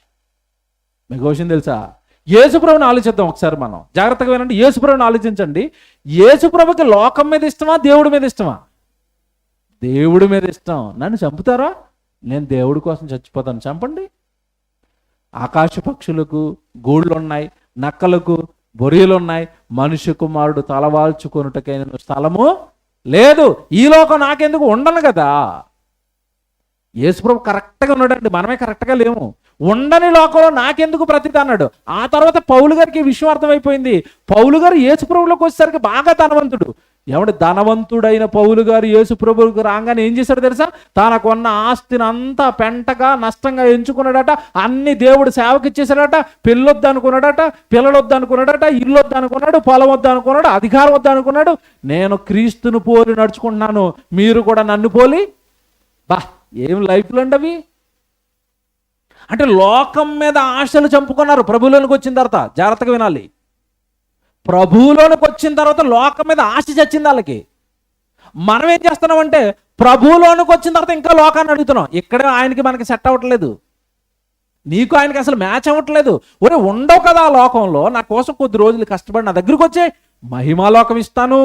మీకు విషయం తెలుసా? యేసుప్రభుని ఆలోచిద్దాం ఒకసారి, మనం జాగ్రత్తగా వినండి. యేసుప్రభుని ఆలోచించండి. యేసుప్రభుకి లోకం మీద ఇష్టమా, దేవుడి మీద ఇష్టమా? దేవుడి మీద ఇష్టం. నన్ను చంపుతారా? నేను దేవుడి కోసం చచ్చిపోతాను, చంపండి. ఆకాశ పక్షులకు గూళ్ళు ఉన్నాయి, నక్కలకు బొరియలు ఉన్నాయి, మనుష్య కుమారుడు తలవాల్చుకొనుటకైన స్థలము లేదు. ఈ లోకం నాకెందుకు? ఉండను కదా. యేసుప్రభు కరెక్ట్గా ఉన్నాడండి, మనమే కరెక్ట్గా లేము. ఉండని లోకంలో నాకెందుకు ప్రతిది అన్నాడు. ఆ తర్వాత పౌలు గారికి విషయం అర్థమైపోయింది. పౌలు గారు యేసుప్రభులోకి వచ్చేసరికి బాగా ధనవంతుడు. ఏమంటే ధనవంతుడైన పౌలు గారు యేసుప్రభువుకు రాగానే ఏం చేశాడు తెలుసా? తనకున్న ఆస్తిని అంతా పెంటగా నష్టంగా ఎంచుకున్నాడట. అన్ని దేవుడు సేవకి ఇచ్చేసాడట. పెళ్ళొద్దు అనుకున్నాడట, పిల్లలొద్దు అనుకున్నాడట, ఇల్లు వద్దు అనుకున్నాడు, పొలం వద్దు అనుకున్నాడు, అధికారం వద్దు అనుకున్నాడు. నేను క్రీస్తును పోలి నడుచుకుంటున్నాను, మీరు కూడా నన్ను పోలి. ఏం లైఫ్లు అండి అవి? అంటే లోకం మీద ఆశలు చంపుకున్నారు. ప్రభువులోనికి వచ్చిన తర్వాత జాగ్రత్తగా వినాలి. ప్రభువులోనికి వచ్చిన తర్వాత లోకం మీద ఆశ చచ్చింది వాళ్ళకి. మనం ఏం చేస్తున్నామంటే ప్రభువులోనికి వచ్చిన తర్వాత ఇంకా లోకాన్ని అడుగుతున్నాం. ఇక్కడే ఆయనకి మనకి సెట్ అవ్వట్లేదు, నీకు ఆయనకి అసలు మ్యాచ్ అవ్వట్లేదు. ఒరే ఉండవు కదా ఆ లోకంలో, నా కోసం కొద్ది రోజులు కష్టపడి నా దగ్గరకు వచ్చే మహిమాలోకం ఇస్తాను,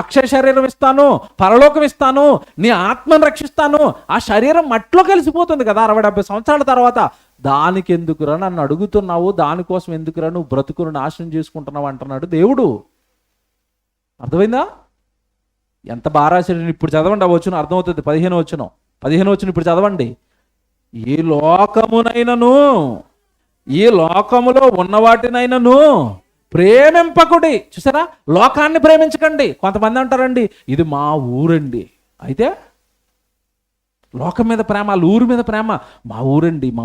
అక్షయ శరీరం ఇస్తాను, పరలోకం ఇస్తాను, నీ ఆత్మను రక్షిస్తాను. ఆ శరీరం మట్టిలో కలిసిపోతుంది కదా 60-70 సంవత్సరాల తర్వాత. దానికి ఎందుకురా నన్ను అడుగుతున్నావు? దానికోసం ఎందుకురా నువ్వు బ్రతుకును నాశనం చేసుకుంటున్నావు అంటున్నాడు దేవుడు. అర్థమైందా? ఎంత బారాశని ఇప్పుడు చదవండి. ఆ వచనం అర్థమవుతుంది. 15వ వచనం ఇప్పుడు చదవండి. ఈ లోకమునైనను, ఈ లోకములో ఉన్న వాటినైనను ప్రేమింపకుడి. చూసారా? లోకాన్ని ప్రేమించకండి. కొంతమంది అంటారండి ఇది మా ఊరండి, అయితే లోకం మీద ప్రేమ, వాళ్ళ ఊరి మీద ప్రేమ. మా ఊరండి, మా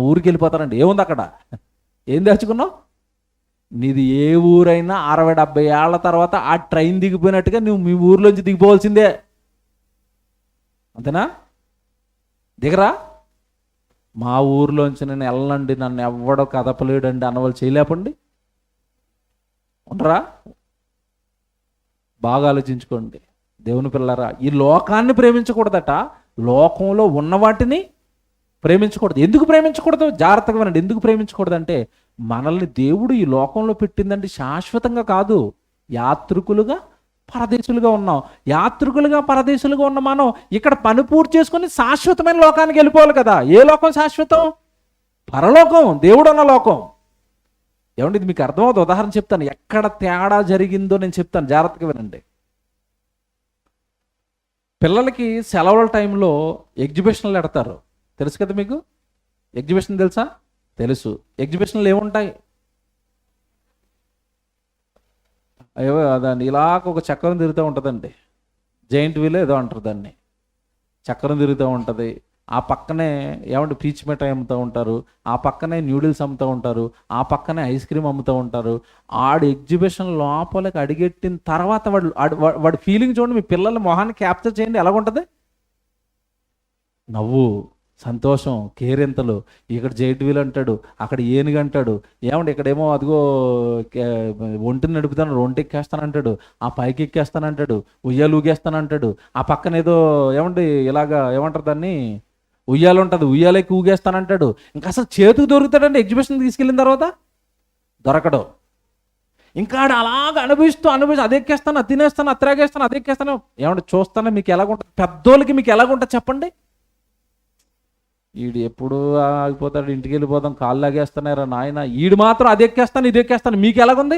ఊరికి వెళ్ళిపోతారండి. ఏముంది అక్కడ? ఏం తెచ్చుకున్నావు? నీది ఏ ఊరైనా 60-70 ఏళ్ల తర్వాత ఆ ట్రైన్ దిగిపోయినట్టుగా నువ్వు మీ ఊర్లోంచి దిగిపోవాల్సిందే. అంతేనా? దిగరా? మా ఊర్లోంచి నేను వెళ్ళండి, నన్ను ఎవడో కదపలేడండి అన్నవాళ్ళు చేయలేపండి. ఉండరా? బాగా ఆలోచించుకోండి దేవుని పిల్లరా. ఈ లోకాన్ని ప్రేమించకూడదట, లోకంలో ఉన్న వాటిని ప్రేమించకూడదు. ఎందుకు ప్రేమించకూడదు? జాగ్రత్తగా వినండి. ఎందుకు ప్రేమించకూడదు అంటే, మనల్ని దేవుడు ఈ లోకంలో పెట్టిందంటే శాశ్వతంగా కాదు, యాత్రికులుగా పరదేశులుగా ఉన్నాం. యాత్రికులుగా పరదేశులుగా ఉన్న మనం ఇక్కడ పని పూర్తి చేసుకుని శాశ్వతమైన లోకానికి వెళ్ళిపోవాలి కదా. ఏ లోకం శాశ్వతం? పరలోకం, దేవుడు ఉన్న లోకం. ఏమండి, ఇది మీకు అర్థమవుతుంది. ఉదాహరణ చెప్తాను, ఎక్కడ తేడా జరిగిందో నేను చెప్తాను, జాగ్రత్తగా వినండి. పిల్లలకి సెలవుల టైంలో ఎగ్జిబిషన్లు పెడతారు, తెలుసు కదా మీకు? ఎగ్జిబిషన్ తెలుసా? తెలుసు. ఎగ్జిబిషన్లు ఏముంటాయి? అయ్యో, దాన్ని ఇలాగ ఒక చక్రం తిరుగుతూ ఉంటుందండి, జైంట్ వీల్ ఏదో అంటారు దాన్ని. చక్రం తిరుగుతూ ఉంటుంది. ఆ పక్కనే ఏమంటే పీచ్ మిఠాయి అమ్ముతూ ఉంటారు, ఆ పక్కనే న్యూడిల్స్ అమ్ముతూ ఉంటారు, ఆ పక్కనే ఐస్ క్రీమ్ అమ్ముతూ ఉంటారు. ఆడు ఎగ్జిబిషన్ లోపలికి అడిగెట్టిన తర్వాత వాడి ఫీలింగ్ చూడండి. మీ పిల్లల మొహాన్ని క్యాప్చర్ చేయండి, ఎలాగుంటుంది? నవ్వు, సంతోషం, కేరింతలు. ఇక్కడ జైంట్ వీల్ అంటాడు, అక్కడ ఏనుగు అంటాడు. ఏమంటే ఇక్కడేమో అదిగో ఒంటిని నడుపుతాను, ఒంటి ఎక్కేస్తానంటాడు, ఆ పైకి ఎక్కేస్తానంటాడు, ఉయ్యాలు ఊగేస్తానంటాడు. ఆ పక్కన ఏదో ఏమండి ఇలాగా ఏమంటారు దాన్ని, ఉయ్యాలు ఉంటుంది, ఉయ్యాలకి ఊగేస్తానంటాడు. ఇంకా అసలు చేతికి దొరుకుతాడండి ఎగ్జిబిషన్ తీసుకెళ్ళిన తర్వాత? దొరకడు. ఇంకా ఆడు అలాగ అనుభవిస్తూ అది ఎక్కేస్తాను, అది తినేస్తాను, అది త్రాగేస్తాను, అది ఎక్కేస్తాను. ఏమంటే చూస్తాను మీకు ఎలాగుంటుంది? పెద్దోళ్ళకి మీకు ఎలాగుంటుంది చెప్పండి? ఈడు ఎప్పుడు ఆగిపోతాడు, ఇంటికి వెళ్ళిపోతాం, కాళ్ళు లాగేస్తున్నారా నాయన. ఈడు మాత్రం అది ఎక్కేస్తాను, ఇది ఎక్కేస్తాను. మీకు ఎలాగుంది?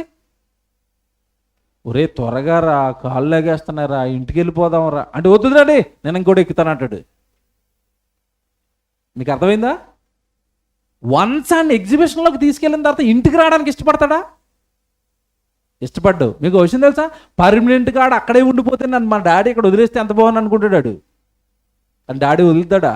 ఒరే త్వరగా రా, కాళ్ళు లాగేస్తున్నారా, ఇంటికి వెళ్ళిపోదాం రా అంటే, వద్దురాడి నేను ఇంకోటి ఎక్కుతాను అంటాడు. మీకు అర్థమైందా? వన్స్ అండ్ ఎగ్జిబిషన్లోకి తీసుకెళ్ళిన తర్వాత ఇంటికి రావడానికి ఇష్టపడతాడా? ఇష్టపడ్డు. మీకు విషయం తెలుసా? పర్మనెంట్గా ఆడు అక్కడే ఉండిపోతే నన్ను మా డాడీ ఇక్కడ వదిలేస్తే ఎంత బాగుంది అనుకుంటాడు. అని డాడీ వదులుతాడా?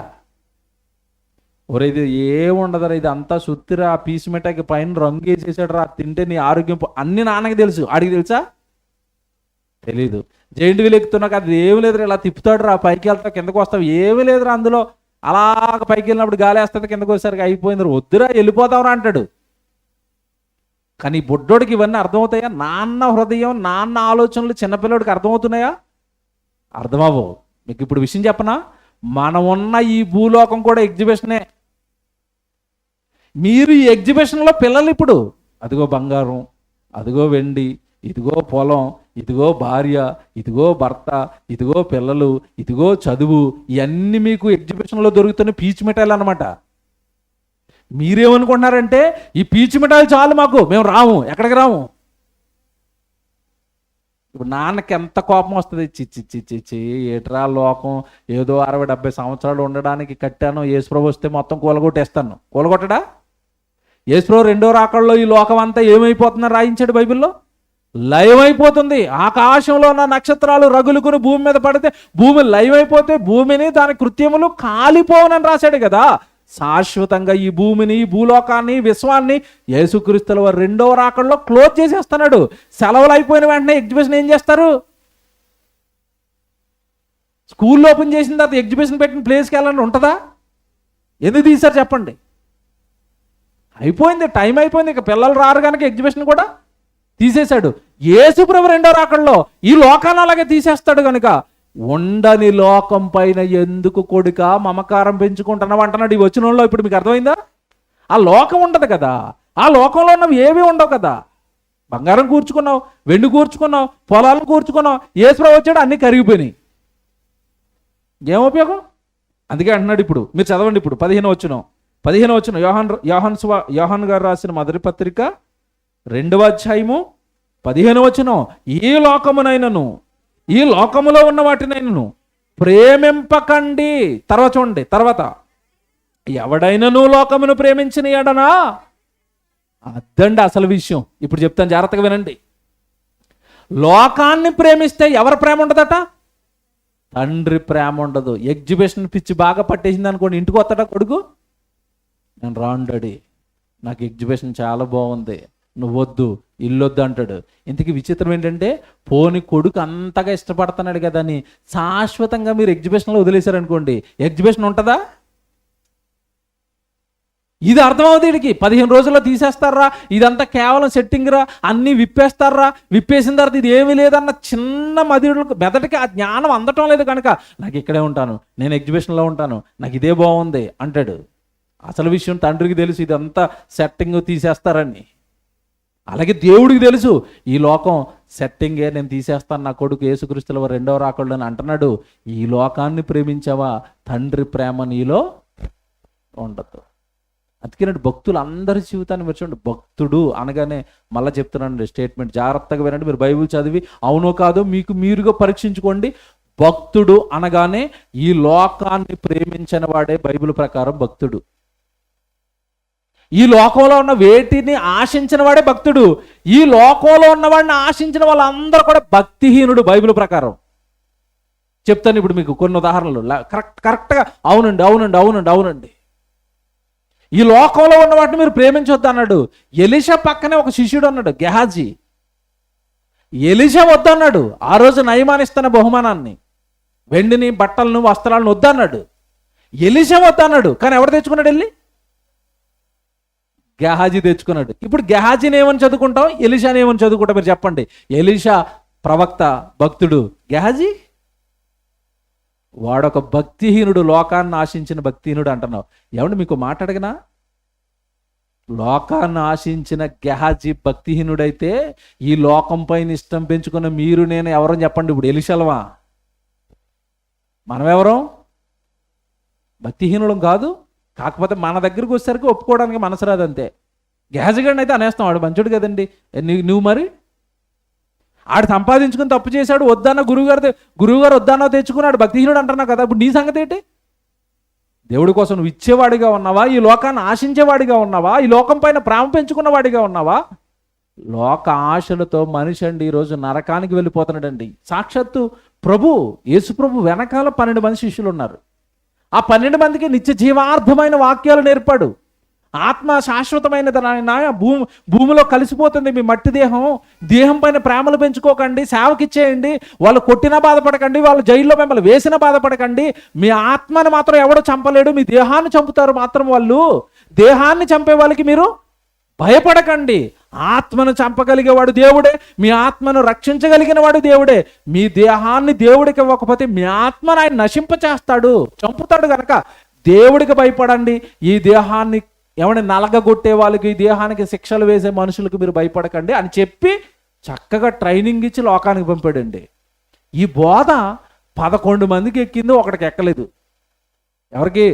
ఒరే ఇది ఏముండదురా, ఇది అంతా సుత్తిరా, పీసు మిఠాయికి పైన రంగు వేసేసాడు రా, తింటే నీ ఆరోగ్యం అన్ని నాన్నకి తెలుసు, ఆడికి తెలుసా? తెలీదు. జైంట్ వీల్ ఎక్కుతున్నాక అది ఏమి లేదురా, ఇలా తిప్పుతాడు రా, పైకి వెళ్తావు, కిందకు వస్తావు, ఏమీ లేదురా అందులో. అలాగ పైకి వెళ్ళినప్పుడు గాలి వేస్తుంది, కిందకు వచ్చేసరికి అయిపోయింది, వద్దురా వెళ్ళిపోతావురా అంటాడు. కానీ బుడ్డోడికి ఇవన్నీ అర్థమవుతాయా? నాన్న హృదయం, నాన్న ఆలోచనలు చిన్నపిల్లడికి అర్థమవుతున్నాయా? అర్థమవ్వవు. మీకు ఇప్పుడు విషయం చెప్పనా? మనం ఉన్న ఈ భూలోకం కూడా ఎగ్జిబిషనే. మీరు ఈ ఎగ్జిబిషన్లో పిల్లలు ఇప్పుడు అదిగో బంగారం, అదిగో వెండి, ఇదిగో పొలం, ఇదిగో భార్య, ఇదిగో భర్త, ఇదిగో పిల్లలు, ఇదిగో చదువు, ఇవన్నీ మీకు ఎగ్జిబిషన్లో దొరుకుతున్న పీచు మిఠాయిలు అనమాట. మీరేమనుకుంటున్నారంటే ఈ పీచు మిఠాయిలు చాలు మాకు, మేము రాము, ఎక్కడికి రాము. ఇప్పుడు నాన్నకి ఎంత కోపం వస్తుంది, చిచ్చి ఏట్రా లోకం, ఏదో 60-70 సంవత్సరాలు ఉండడానికి కట్టాను, యేసుప్రభు వస్తే మొత్తం కూలగొట్టేస్తాను. కూలగొట్టడా? యేసుప్రభు రెండో రాకడలో ఈ లోకం అంతా ఏమైపోతుందని రాయించాడు బైబిల్లో? లయమైపోతుంది. ఆకాశంలో ఉన్న నక్షత్రాలు రగులుకుని భూమి మీద పడితే భూమి లయమైపోతే భూమిని దాని కృత్యములు కాలిపోవనని రాశాడు కదా. శాశ్వతంగా ఈ భూమిని, ఈ భూలోకాన్ని, విశ్వాన్ని యేసుక్రీస్తుల వారు రెండవ రాకడలో క్లోజ్ చేసేస్తున్నాడు. సెలవులు అయిపోయిన వెంటనే ఎగ్జిబిషన్ ఏం చేస్తారు? స్కూల్ ఓపెన్ చేసిన తర్వాత ఎగ్జిబిషన్ పెట్టిన ప్లేస్కి వెళ్ళాలని ఉంటుందా? ఎందుకు తీశారు చెప్పండి? అయిపోయింది, టైం అయిపోయింది, ఇక పిల్లలు రారు కనుక ఎగ్జిబిషన్ కూడా తీసేశాడు. యేసుప్రభు రెండో రాకడలో ఈ లోకాన్ని అలాగే తీసేస్తాడు కనుక ఉండని లోకం పైన ఎందుకు కొడుక మమకారం పెంచుకుంటున్నావు అంటున్నాడు ఈ వచనంలో. ఇప్పుడు మీకు అర్థమైందా? ఆ లోకం ఉండదు కదా, ఆ లోకంలో ఉన్నవి ఏమీ ఉండవు కదా. బంగారం కూర్చుకున్నావు, వెండి కూర్చుకున్నావు, పొలాలను కూర్చుకున్నావు, యేసుప్రభు వచ్చాడు, అన్నీ కరిగిపోయినాయి, ఏం ఉపయోగం? అందుకే అంటున్నాడు. ఇప్పుడు మీరు చదవండి, ఇప్పుడు 15వ వచనం యోహాన్ గారు రాసిన మొదటి పత్రిక 2వ అధ్యాయము 15వ వచనం. ఈ లోకమునైనను, ఈ లోకములో ఉన్న వాటినైనను ప్రేమింపకండి. తర్వాత చూడండి, తర్వాత ఎవడైనను లోకమును ప్రేమించిన ఎడనా, అద్దండి అసలు విషయం. ఇప్పుడు చెప్తాను, జాగ్రత్తగా వినండి. లోకాన్ని ప్రేమిస్తే ఎవరి ప్రేమ ఉండదట? తండ్రి ప్రేమ ఉండదు. ఎగ్జిబిషన్ పిచ్చి బాగా పట్టేసింది అనుకోండి, ఇంటికి వస్తాడా కొడుకు? నేను రాను డాడీ, నాకు ఎగ్జిబిషన్ చాలా బాగుంది, నువ్వు వద్దు, ఇల్లొద్దు అంటాడు. ఇంతకీ విచిత్రం ఏంటంటే, పోని కొడుకు అంతగా ఇష్టపడుతున్నాడు కదా అని శాశ్వతంగా మీరు ఎగ్జిబిషన్లో వదిలేశారనుకోండి, ఎగ్జిబిషన్ ఉంటుందా? ఇది అర్థమవుతుంది వీడికి. 15 రోజుల్లో తీసేస్తారా, ఇదంతా కేవలం సెట్టింగ్ రా, అన్నీ విప్పేస్తారా, విప్పేసిన తర్వాత ఇది ఏమీ లేదన్న చిన్న మెదటికి ఆ జ్ఞానం అందటం లేదు కనుక నాకు ఇక్కడే ఉంటాను, నేను ఎగ్జిబిషన్లో ఉంటాను, నాకు ఇదే బాగుంది అంటాడు. అసలు విషయం తండ్రికి తెలుసు ఇదంతా సెట్టింగ్ తీసేస్తారని. అలాగే దేవుడికి తెలుసు ఈ లోకం సెట్టింగే, నేను తీసేస్తాను, నా కొడుకు యేసుక్రీస్తుల రెండవ రాకళ్ళు అని అంటున్నాడు. ఈ లోకాన్ని ప్రేమించావా, తండ్రి ప్రేమ నీలో ఉండదు. అందుకేనండి భక్తులు అందరి జీవితాన్ని మీరు చూడండి. భక్తుడు అనగానే మళ్ళీ చెప్తున్నానండి స్టేట్మెంట్, జాగ్రత్తగా వినండి. మీరు బైబిల్ చదివి అవునో కాదో మీకు మీరుగా పరీక్షించుకోండి. భక్తుడు అనగానే ఈ లోకాన్ని ప్రేమించిన వాడే బైబిల్ ప్రకారం భక్తుడు. ఈ లోకంలో ఉన్న వేటిని ఆశించిన వాడే భక్తుడు. ఈ లోకంలో ఉన్నవాడిని ఆశించిన వాళ్ళందరూ కూడా భక్తిహీనుడు బైబిల్ ప్రకారం. చెప్తాను ఇప్పుడు మీకు కొన్ని ఉదాహరణలు. కరెక్ట్గా అవునండి అవునండి అవునండి అవునండి. ఈ లోకంలో ఉన్న వాటిని మీరు ప్రేమించొద్దు అన్నాడు. ఎలీషా పక్కనే ఒక శిష్యుడు అన్నాడు, గెహాజీ. ఎలీషా వద్దన్నాడు. ఆ రోజు నయమానిస్తున్న బహుమానాన్ని, వెండిని, బట్టలను, వస్త్రాలను వద్దన్నాడు. ఎలీషా వద్దన్నాడు. కానీ ఎవరు తెచ్చుకున్నాడు వెళ్ళి? గెహాజీ తెచ్చుకున్నాడు. ఇప్పుడు గెహాజీని ఏమని చదువుకుంటాం, ఎలీషాని ఏమని చదువుకుంటాం మీరు చెప్పండి. ఎలీషా ప్రవక్త, భక్తుడు. గెహాజీ వాడొక భక్తిహీనుడు, లోకాన్ని ఆశించిన భక్తిహీనుడు అంటున్నావు. ఏమండి మీకు మాట్లాడగనా? లోకాన్ని ఆశించిన గెహాజీ భక్తిహీనుడైతే ఈ లోకం పైన ఇష్టం పెంచుకున్న మీరు నేను ఎవరని చెప్పండి. ఇప్పుడు ఎలీషాలవా? మనమెవరం? భక్తిహీనులం కాదు. కాకపోతే మన దగ్గరికి వచ్చేసరికి ఒప్పుకోవడానికి మనసు రాదు అంతే. గెహాజీ గారిని అయితే అనేస్తాం, వాడు మంచుడు కదండి. నువ్వు మరి ఆడు సంపాదించుకుని తప్పు చేశాడు, వద్దన్న గురువుగారు వద్దన్న తెచ్చుకున్నాడు, భక్తిహీనుడు అంటున్నావు కదా. ఇప్పుడు నీ సంగతి ఏంటి? దేవుడి కోసం నువ్వు ఇచ్చేవాడిగా ఉన్నావా? ఈ లోకాన్ని ఆశించేవాడిగా ఉన్నావా? ఈ లోకం పైన ప్రేమ పెంచుకున్నవాడిగా ఉన్నావా? లోక ఆశలతో మనిషి అండి ఈరోజు నరకానికి వెళ్ళిపోతున్నాడండి. సాక్షాత్తు యేసు ప్రభు వెనకాల 12 మంది శిష్యులు ఉన్నారు. ఆ 12 మందికి నిత్య జీవార్థమైన వాక్యాలు నేర్పాడు. ఆత్మ శాశ్వతమైనది, భూమిలో కలిసిపోతుంది మీ మట్టి దేహం పైన ప్రేమలు పెంచుకోకండి, సేవకిచ్చేయండి. వాళ్ళు కొట్టినా బాధపడకండి, వాళ్ళు జైల్లో మిమ్మల్ని వేసినా బాధపడకండి. మీ ఆత్మని మాత్రం ఎవడో చంపలేడు, మీ దేహాన్ని చంపుతారు మాత్రం వాళ్ళు. దేహాన్ని చంపే వాళ్ళకి మీరు భయపడకండి. ఆత్మను చంపగలిగేవాడు దేవుడే, మీ ఆత్మను రక్షించగలిగిన వాడు దేవుడే. మీ దేహాన్ని దేవుడికి ఇవ్వకపోతే మీ ఆత్మను ఆయన నశింపచేస్తాడు, చంపుతాడు. కనుక దేవుడికి భయపడండి. ఈ దేహాన్ని ఏమన్నా నలగగొట్టే వాళ్ళకి, ఈ దేహానికి శిక్షలు వేసే మనుషులకు మీరు భయపడకండి అని చెప్పి చక్కగా ట్రైనింగ్ ఇచ్చి లోకానికి పంపాడండి. ఈ బోధ 11 మందికి ఎక్కింది, ఒకటికి ఎక్కలేదు. ఎవరికి?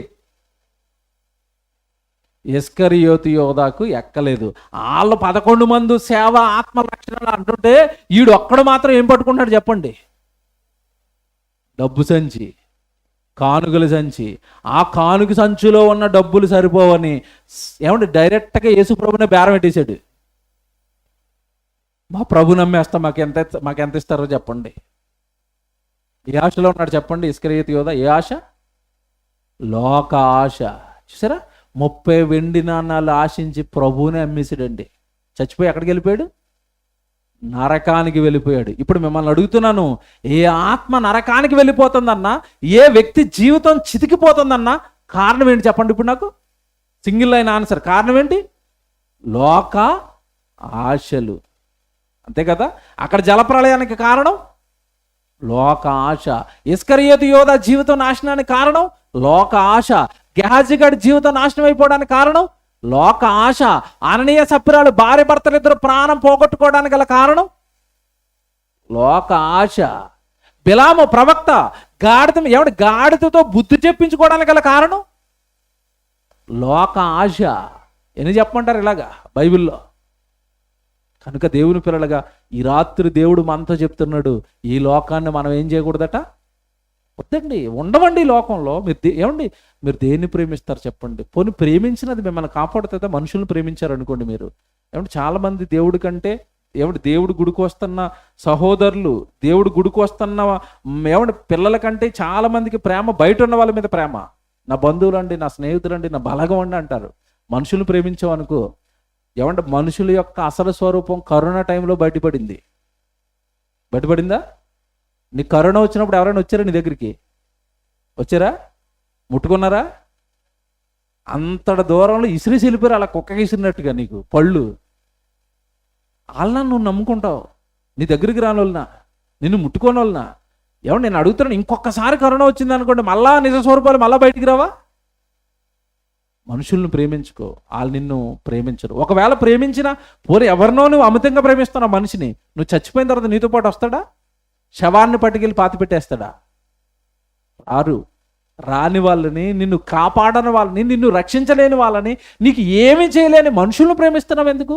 ఇస్కరియోతు యోధాకు ఎక్కలేదు. వాళ్ళు 11 మంది సేవ, ఆత్మ రక్షణ అంటుంటే ఈడు ఒక్కడు మాత్రం ఏం పట్టుకుంటాడు చెప్పండి? డబ్బు సంచి, కానుకల సంచి. ఆ కానుక సంచిలో ఉన్న డబ్బులు సరిపోవని ఏమంటే డైరెక్ట్గా యేసు ప్రభునే బేరం పెట్టేశాడు. మా ప్రభు నమ్మేస్తాం, మాకెంత ఇస్తారో చెప్పండి. ఏ ఆశలో ఉన్నాడు చెప్పండి ఇస్కరియోతు యోధా? ఏ ఆశ? లోక ఆశ. చూసారా, 30 వెండి నాణాలు ఆశించి ప్రభువునే అమ్మేసాడండి. చచ్చిపోయి ఎక్కడికి వెళ్ళిపోయాడు? నరకానికి వెళ్ళిపోయాడు. ఇప్పుడు మిమ్మల్ని అడుగుతున్నాను, ఏ ఆత్మ నరకానికి వెళ్ళిపోతుందన్నా, ఏ వ్యక్తి జీవితం చితికిపోతుందన్నా కారణం ఏంటి చెప్పండి? ఇప్పుడు నాకు సింగిల్ లైన్ ఆన్సర్. కారణం ఏంటి? లోక ఆశలు. అంతే కదా. అక్కడ జలప్రళయానికి కారణం లోక ఆశ. ఇస్కరియోతు యోధా జీవితం నాశనానికి కారణం లోక ఆశ. గెహాజీ గారి జీవితం నాశనం అయిపోవడానికి కారణం లోక ఆశ. అననీయ సప్పిరాలు భార్య భర్తలిద్దరు ప్రాణం పోగొట్టుకోవడానికి గల కారణం లోక ఆశ. బిలాము ప్రవక్త గాడిదతో బుద్ధి చెప్పించుకోవడానికి గల కారణం లోక ఆశ. ఎన్ని చెప్పమంటారు ఇలాగా బైబిల్లో? కనుక దేవుని పిల్లలుగా ఈ రాత్రి దేవుడు మనతో చెప్తున్నాడు, ఈ లోకాన్ని మనం ఏం చేయకూడదట? వద్దండి, ఉండవండి ఈ లోకంలో. మీరు దేన్ని ప్రేమిస్తారు చెప్పండి? పోనీ ప్రేమించినది మిమ్మల్ని కాపాడుతుందా? మనుషులను ప్రేమించారు అనుకోండి మీరు. చాలామంది దేవుడి కంటే దేవుడు గుడికి వస్తున్న సహోదరులు, దేవుడు గుడికి వస్తున్న పిల్లల కంటే చాలా మందికి ప్రేమ బయట ఉన్న వాళ్ళ మీద ప్రేమ. నా బంధువులండి, నా స్నేహితులండి, నా బలగం అండి అంటారు. మనుషులు ప్రేమించామనుకో, మనుషుల యొక్క అసలు స్వరూపం కరోనా టైంలో బయటపడిందా? నీ కరోనా వచ్చినప్పుడు ఎవరైనా వచ్చారా నీ దగ్గరికి? వచ్చారా? ముట్టుకున్నారా? అంతటి దూరంలో ఇసిరి వెళ్ళిపోయారు, అలా కుక్కకి ఇసిరినట్టుగా నీకు పళ్ళు. వాళ్ళని నువ్వు నమ్ముకుంటావు, నీ దగ్గరికి రాని వాళ్ళనా, నిన్ను ముట్టుకోని వాళ్ళనా. ఏమన్నా నేను అడుగుతున్నాను, ఇంకొకసారి కరోనా వచ్చింది అనుకోండి, మళ్ళా నిజ స్వరూపాలు మళ్ళీ బయటికి రావా? మనుషుల్ని ప్రేమించుకో, వాళ్ళు నిన్ను ప్రేమించరు. ఒకవేళ ప్రేమించినా పోనీ ఎవరినో నువ్వు అమితంగా ప్రేమిస్తున్నావు మనిషిని, నువ్వు చచ్చిపోయిన తర్వాత నీతో పాటు వస్తాడా? శవాన్ని పట్టుకెళ్ళి పాతి పెట్టేస్తాడా? రాని వాళ్ళని, నిన్ను కాపాడని వాళ్ళని, నిన్ను రక్షించలేని వాళ్ళని, నీకు ఏమి చేయలేని మనుషులను ప్రేమిస్తున్నావు ఎందుకు?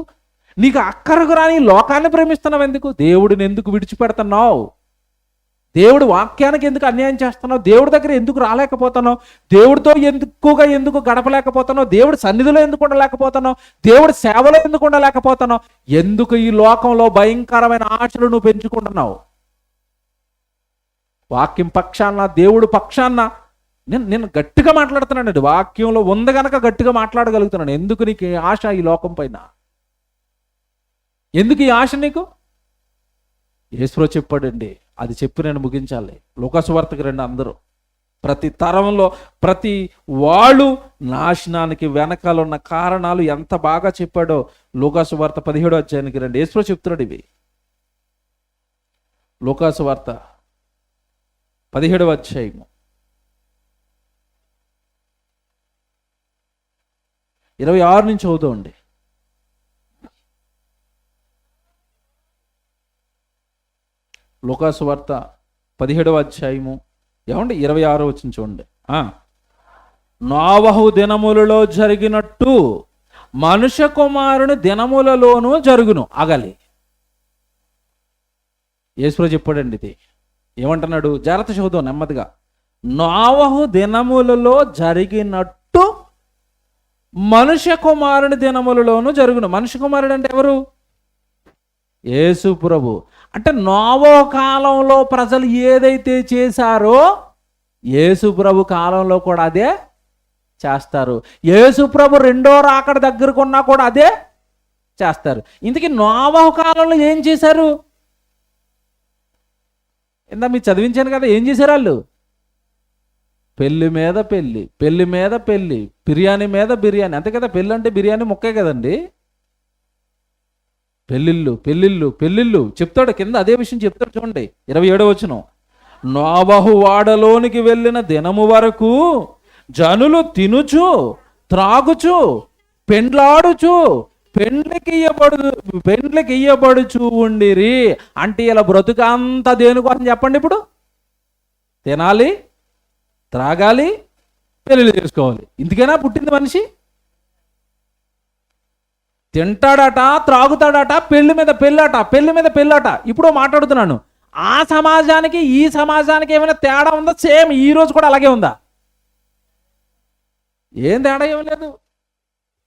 నీకు అక్కరకు రాని లోకాన్ని ప్రేమిస్తున్నావు ఎందుకు? దేవుడిని ఎందుకు విడిచిపెడుతున్నావు? దేవుడు వాక్యానికి ఎందుకు అన్యాయం చేస్తున్నావు? దేవుడి దగ్గర ఎందుకు రాలేకపోతున్నావు? దేవుడితో ఎందుకు గడపలేకపోతున్నావు? దేవుడి సన్నిధిలో ఎందుకు ఉండలేకపోతున్నావు? దేవుడి సేవలో ఎందుకు ఉండలేకపోతున్నావు? ఎందుకు ఈ లోకంలో భయంకరమైన ఆశలు నువ్వు పెంచుకుంటున్నావు? వాక్యం పక్షాన, దేవుడు పక్షాన నేను గట్టిగా మాట్లాడుతున్నానండి. వాక్యంలో ఉంది గనక గట్టిగా మాట్లాడగలుగుతున్నాను. ఎందుకు నీకు ఈ ఆశ ఈ లోకం పైన? ఎందుకు ఈ ఆశ నీకు? యేసు చెప్పాడండి, అది చెప్పి నేను ముగించాలి. లూకాసు వార్తకి రండి అందరూ. ప్రతి తరంలో ప్రతి వాళ్ళు నాశనానికి వెనకాల ఉన్న కారణాలు ఎంత బాగా చెప్పాడో లూకాసు వార్త 17వ అధ్యాయానికి రండి. యేసు చెప్తున్నాడు ఇవి. లూకాసు వార్త 17వ అధ్యాయము 26 నుంచి చదువుతామండి. లూకాసు వార్త 17వ అధ్యాయము 26 వచనం చూడండి. నోవహు దినములలో జరిగినట్టు మనుష్య కుమారుని దినములలోనూ జరుగును. ఆగాలి. యేసు చెప్పాడండి ఇది. ఏమంటున్నాడు? జాగ్రత్త చదువుదాం నెమ్మదిగా. నోవహు దినములలో జరిగినట్టు మనుష్య కుమారుని దినములలోనూ జరుగును. మనుష్య కుమారుడు అంటే ఎవరు? యేసు ప్రభు. అంటే నోవహు కాలంలో ప్రజలు ఏదైతే చేశారో యేసు ప్రభు కాలంలో కూడా అదే చేస్తారు. యేసు ప్రభు రెండో రాకడ దగ్గరకు ఉన్నా కూడా అదే చేస్తారు. ఇంతకీ నోవహు కాలంలో ఏం చేశారు? ఇందా మీరు చదివించాను కదా, ఏం చేశారు వాళ్ళు? పెళ్లి మీద పెళ్లి, పెళ్లి మీద పెళ్లి, బిర్యానీ మీద బిర్యానీ. అంతే కదా, పెళ్ళి అంటే బిర్యానీ ముక్కే కదండి. పెళ్ళిళ్ళు పెళ్ళిళ్ళు పెళ్ళిళ్ళు చెప్తాడు. కింద అదే విషయం చెప్తాడు చూడండి. 27వ వచనం. నోవహు వాడలోనికి వెళ్ళిన దినము వరకు జనులు తినుచు త్రాగుచు పెండ్లాడుచు పెండ్లకి ఇయ్యబడుచు ఉండిరి. అంటే ఇలా బ్రతుకంతా దేనికోసం చెప్పండి? ఇప్పుడు తినాలి, త్రాగాలి, పెళ్ళిళ్ళు చేసుకోవాలి. ఇందుకేనా పుట్టింది మనిషి? తింటాడట, త్రాగుతాడట, పెళ్లి మీద పెళ్ళాట, పెళ్లి మీద పెళ్ళాట. ఇప్పుడు మాట్లాడుతున్నాను, ఆ సమాజానికి ఈ సమాజానికి ఏమైనా తేడా ఉందా? సేమ్ ఈ రోజు కూడా అలాగే ఉందా? ఏం తేడా ఏం లేదు.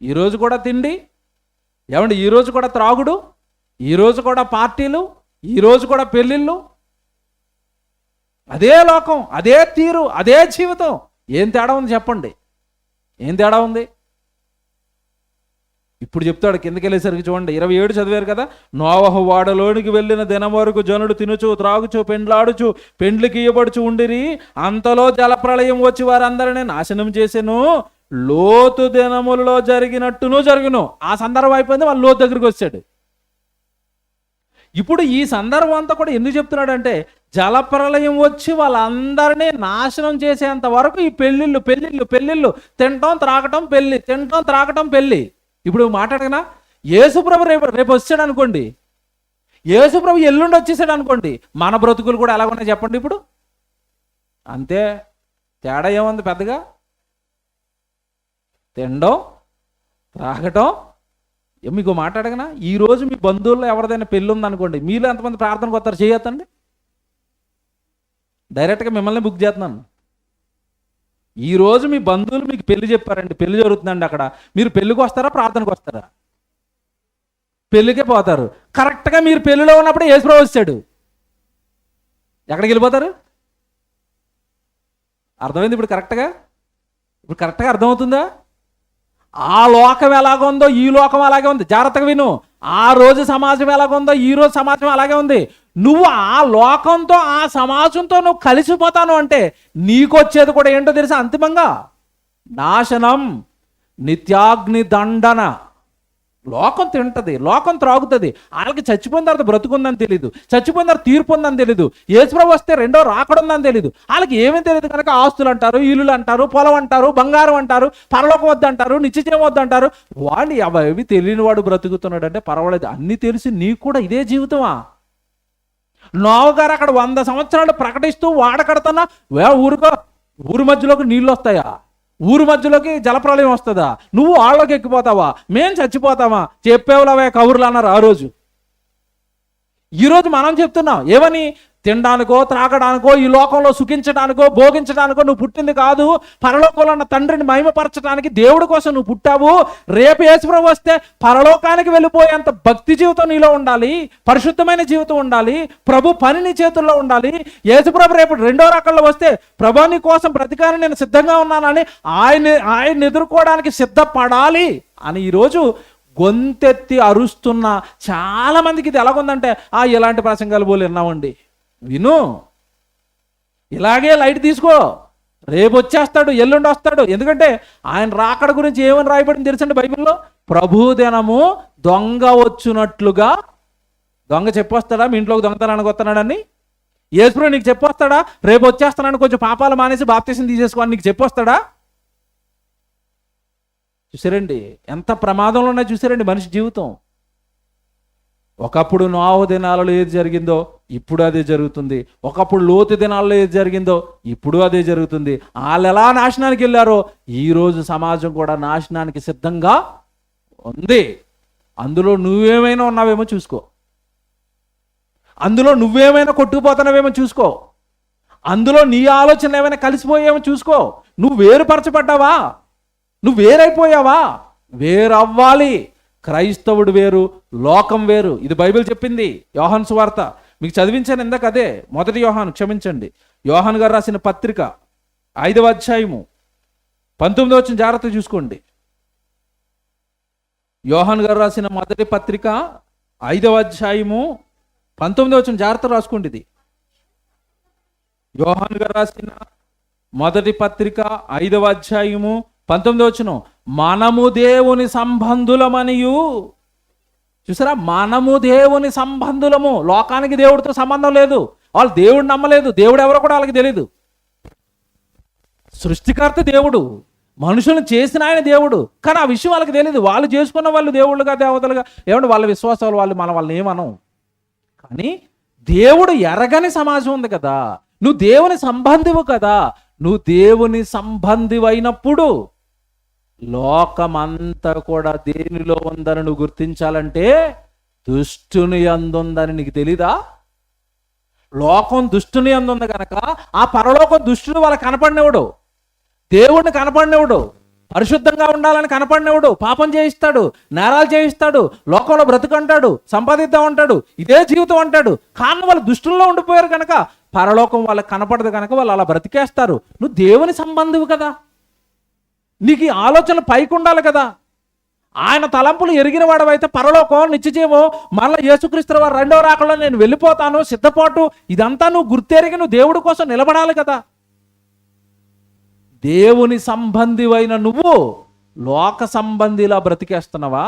ఈరోజు కూడా తిండి, ఏమండి, ఈరోజు కూడా త్రాగుడు, ఈరోజు కూడా పార్టీలు, ఈరోజు కూడా పెళ్ళిళ్ళు. అదే లోకం, అదే తీరు, అదే జీవితం. ఏం తేడా ఉంది చెప్పండి? ఏం తేడా ఉంది? ఇప్పుడు చెప్తాడు. కిందకి వెళ్ళేసరికి చూడండి, 27 చదివారు కదా. నోవహు వాడలోనికి వెళ్ళిన దినం వరకు జనుడు తినుచు త్రాగుచు పెండ్లాడుచు పెండ్లికి ఇయ్యబడుచు ఉండిరి. అంతలో జలప్రళయం వచ్చి వారందరినీ నాశనం చేసెను. లోతు దినములలో జరిగినట్టును జరుగును. ఆ సందర్భం అయిపోయింది, వాళ్ళు లోతు దగ్గరికి వచ్చాడు. ఇప్పుడు ఈ సందర్భం అంతా కూడా ఎందుకు చెప్తున్నాడంటే, జలప్రళయం వచ్చి వాళ్ళందరినీ నాశనం చేసేంత వరకు ఈ పెళ్ళిళ్ళు పెళ్ళిళ్ళు పెళ్ళిళ్ళు, తినటం త్రాగటం పెళ్ళి, తినటం త్రాగటం పెళ్ళి. ఇప్పుడు మాట్లాడగనా, యేసుప్రభు రేపు వచ్చాడు అనుకోండి, యేసుప్రభు ఎల్లుండి వచ్చేసాడు అనుకోండి, మన బ్రతుకులు కూడా ఎలా ఉన్నాయి చెప్పండి? ఇప్పుడు అంతే. తేడా ఏముంది పెద్దగా? తినడం, త్రాగటం. మీకు మాట్లాడగనా, ఈరోజు మీ బంధువుల్లో ఎవరిదైనా పెళ్ళి ఉందనుకోండి, మీలో ఎంతమంది ప్రార్థనకు వస్తారు? చేయొద్దండి. డైరెక్ట్గా మిమ్మల్ని బుక్ చేస్తున్నాను. ఈరోజు మీ బంధువులు మీకు పెళ్లి చెప్పారండి, పెళ్లి జరుగుతుందండి అక్కడ, మీరు పెళ్ళికి వస్తారా ప్రార్థనకు వస్తారా? పెళ్ళికే పోతారు. కరెక్ట్గా మీరు పెళ్లిలో ఉన్నప్పుడు యేసుప్రభు వచ్చాడు, ఎక్కడికి వెళ్ళిపోతారు? అర్థమైంది ఇప్పుడు కరెక్ట్గా? ఇప్పుడు కరెక్ట్గా అర్థమవుతుందా? ఆ లోకం ఎలాగుందో ఈ లోకం అలాగే ఉంది. జాగ్రత్తగా విను. ఆ రోజు సమాజం ఎలాగుందో ఈ రోజు సమాజం అలాగే ఉంది. నువ్వు ఆ లోకంతో ఆ సమాజంతో నువ్వు కలిసిపోతాను అంటే నీకు వచ్చేది కూడా ఏంటో తెలుసా? అంతిమంగా నాశనం. నిత్యాగ్ని దండన. లోకం తింటది, లోకం త్రాగుతుంది. వాళ్ళకి చచ్చిపోయిన తర్వాత బ్రతుకుందని తెలియదు, చచ్చిపోయిన తర్వాత తీర్పు ఉందని తెలియదు, యేసుప్రభు వస్తే రెండో రాకడుందని తెలియదు. వాళ్ళకి ఏమీ తెలియదు కనుక ఆస్తులు అంటారు, ఇల్లులు అంటారు, పొలం అంటారు, బంగారం అంటారు, పరలోకం వద్దంటారు, నిత్యజీవం వద్దంటారు. వాడిని అవి తెలియని వాడు బ్రతుకుతున్నాడు అంటే పర్వాలేదు. అన్నీ తెలిసి నీకు కూడా ఇదే జీవితమా? నోవ గారు అక్కడ 100 సంవత్సరాలు ప్రకటిస్తూ వాడకడుతున్నా ఊరి మధ్యలోకి నీళ్ళు వస్తాయా? ఊరి మధ్యలోకి జలప్రలయం వస్తుందా? నువ్వు వాళ్ళకి ఎక్కిపోతావా? మేం చచ్చిపోతామా? చెప్పేవులవే కబుర్లు అన్నారు ఆ రోజు. ఈరోజు మనం చెప్తున్నాం ఏమని? తినడానికో త్రాగడానికో ఈ లోకంలో సుఖించడానికో భోగించడానికో నువ్వు పుట్టింది కాదు. పరలోకంలో ఉన్న తండ్రిని మహిమపరచడానికి దేవుడి కోసం నువ్వు పుట్టావు. రేపు యేసుప్రభు వస్తే పరలోకానికి వెళ్ళిపోయేంత భక్తి జీవితం నీలో ఉండాలి, పరిశుద్ధమైన జీవితం ఉండాలి, ప్రభు పని నీ చేతుల్లో ఉండాలి. యేసుప్రభు రేపు రెండో రకంలో వస్తే ప్రభు నీ కోసం బ్రతికాలని నేను సిద్ధంగా ఉన్నానని ఆయన ఎదుర్కోవడానికి సిద్ధపడాలి అని ఈరోజు గొంతెత్తి అరుస్తున్న చాలా మందికి ఇది ఎలాగుందంటే, ఇలాంటి ప్రసంగాలు పోలు విన్నామండి. విను, ఇలాగే లైట్ తీసుకో. రేపు వచ్చేస్తాడు, ఎల్లుండి వస్తాడు. ఎందుకంటే ఆయన రాకడ గురించి ఏమని రాయబడింది తెలుసండి బైబిల్లో? ప్రభు దినము దొంగ వచ్చునట్లుగా. దొంగ చెప్పొస్తాడా మీ ఇంట్లోకి దొంగతనానికి వస్తున్నాడని? యేసుప్రభు నీకు చెప్పొస్తాడా రేపు వచ్చేస్తానని కొంచెం పాపాలు మానేసి బాప్తిసం తీసేసుకోని నీకు చెప్పొస్తాడా? చూసారండి ఎంత ప్రమాదంలో ఉన్నాయి? చూసారండి మనిషి జీవితం. ఒకప్పుడు నోవహు దినాలలో ఏది జరిగిందో ఇప్పుడు అదే జరుగుతుంది. ఒకప్పుడు లోతు దినాల్లో ఏది జరిగిందో ఇప్పుడు అదే జరుగుతుంది. వాళ్ళు ఎలా నాశనానికి వెళ్ళారో ఈరోజు సమాజం కూడా నాశనానికి సిద్ధంగా ఉంది. అందులో నువ్వేమైనా ఉన్నావేమో చూసుకో, అందులో నువ్వేమైనా కొట్టుకుపోతున్నావేమో చూసుకో, అందులో నీ ఆలోచనలు ఏమైనా కలిసిపోయేమో చూసుకో. నువ్వు వేరుపరచబడ్డావా? నువ్వు వేరైపోయావా? వేరవ్వాలి. క్రైస్తవుడు వేరు, లోకం వేరు. ఇది బైబిల్ చెప్పింది. యోహాను సువార్త మీకు చదివించాను ఇందాక, అదే మొదటి యోహాను, క్షమించండి, యోహాను గారు రాసిన పత్రిక 5వ అధ్యాయము 19వ వచనం జాగ్రత్త చూసుకోండి. యోహాను గారు రాసిన మొదటి పత్రిక 5వ అధ్యాయము 19వ వచనం జాగ్రత్త రాసుకోండి. ఇది యోహాను గారు రాసిన మొదటి పత్రిక 5వ అధ్యాయము 19వ వచనం. మనము దేవుని సంబంధులమనియు. చూసారా, మనము దేవుని సంబంధులము. లోకానికి దేవుడితో సంబంధం లేదు, వాళ్ళు దేవుడు నమ్మలేదు, దేవుడు ఎవరో కూడా వాళ్ళకి తెలియదు. సృష్టికర్త దేవుడు, మనుషులను చేసిన ఆయన దేవుడు, కానీ ఆ విషయం వాళ్ళకి తెలియదు. వాళ్ళు చేసుకున్న వాళ్ళు దేవుళ్ళుగా దేవతలుగా ఏమంటే వాళ్ళ విశ్వాసాలు వాళ్ళని ఏమనం. కానీ దేవుడు ఎరగని సమాజం ఉంది కదా. నువ్వు దేవుని సంబంధివు కదా. నువ్వు దేవుని సంబంధివైనప్పుడు లోకమంతా కూడా దేనిలో ఉందని నువ్వు గుర్తించాలంటే దుష్టుని యందుందని నీకు తెలీదా? లోకం దుష్టుని యందుంది కనుక ఆ పరలోకం దుష్టుడు వాళ్ళకి కనపడినవాడు, దేవుడిని కనపడినవాడు, పరిశుద్ధంగా ఉండాలని కనపడినవాడు పాపం చేయిస్తాడు, నేరాలు చేయిస్తాడు, లోకంలో బ్రతుకంటాడు, సంపాదిద్దాం అంటాడు, ఇదే జీవితం అంటాడు. కానీ వాళ్ళు దుష్టుల్లో ఉండిపోయారు కనుక పరలోకం వాళ్ళకి కనపడదు కనుక వాళ్ళు అలా బ్రతికేస్తారు. నువ్వు దేవుని సంబంధివు కదా, నీకు ఈ ఆలోచన పైకి ఉండాలి కదా. ఆయన తలంపులు ఎరిగిన వాడవైతే పరలోకం నిత్యజీవం మళ్ళీ యేసుక్రీస్తు వారు రెండవ రాకడలో నేను వెళ్ళిపోతాను సిద్ధపాటు ఇదంతా నువ్వు గుర్తెరిగి నువ్వు దేవుడి కోసం నిలబడాలి కదా. దేవుని సంబంధివైన నువ్వు లోక సంబంధిలా బ్రతికేస్తున్నావా?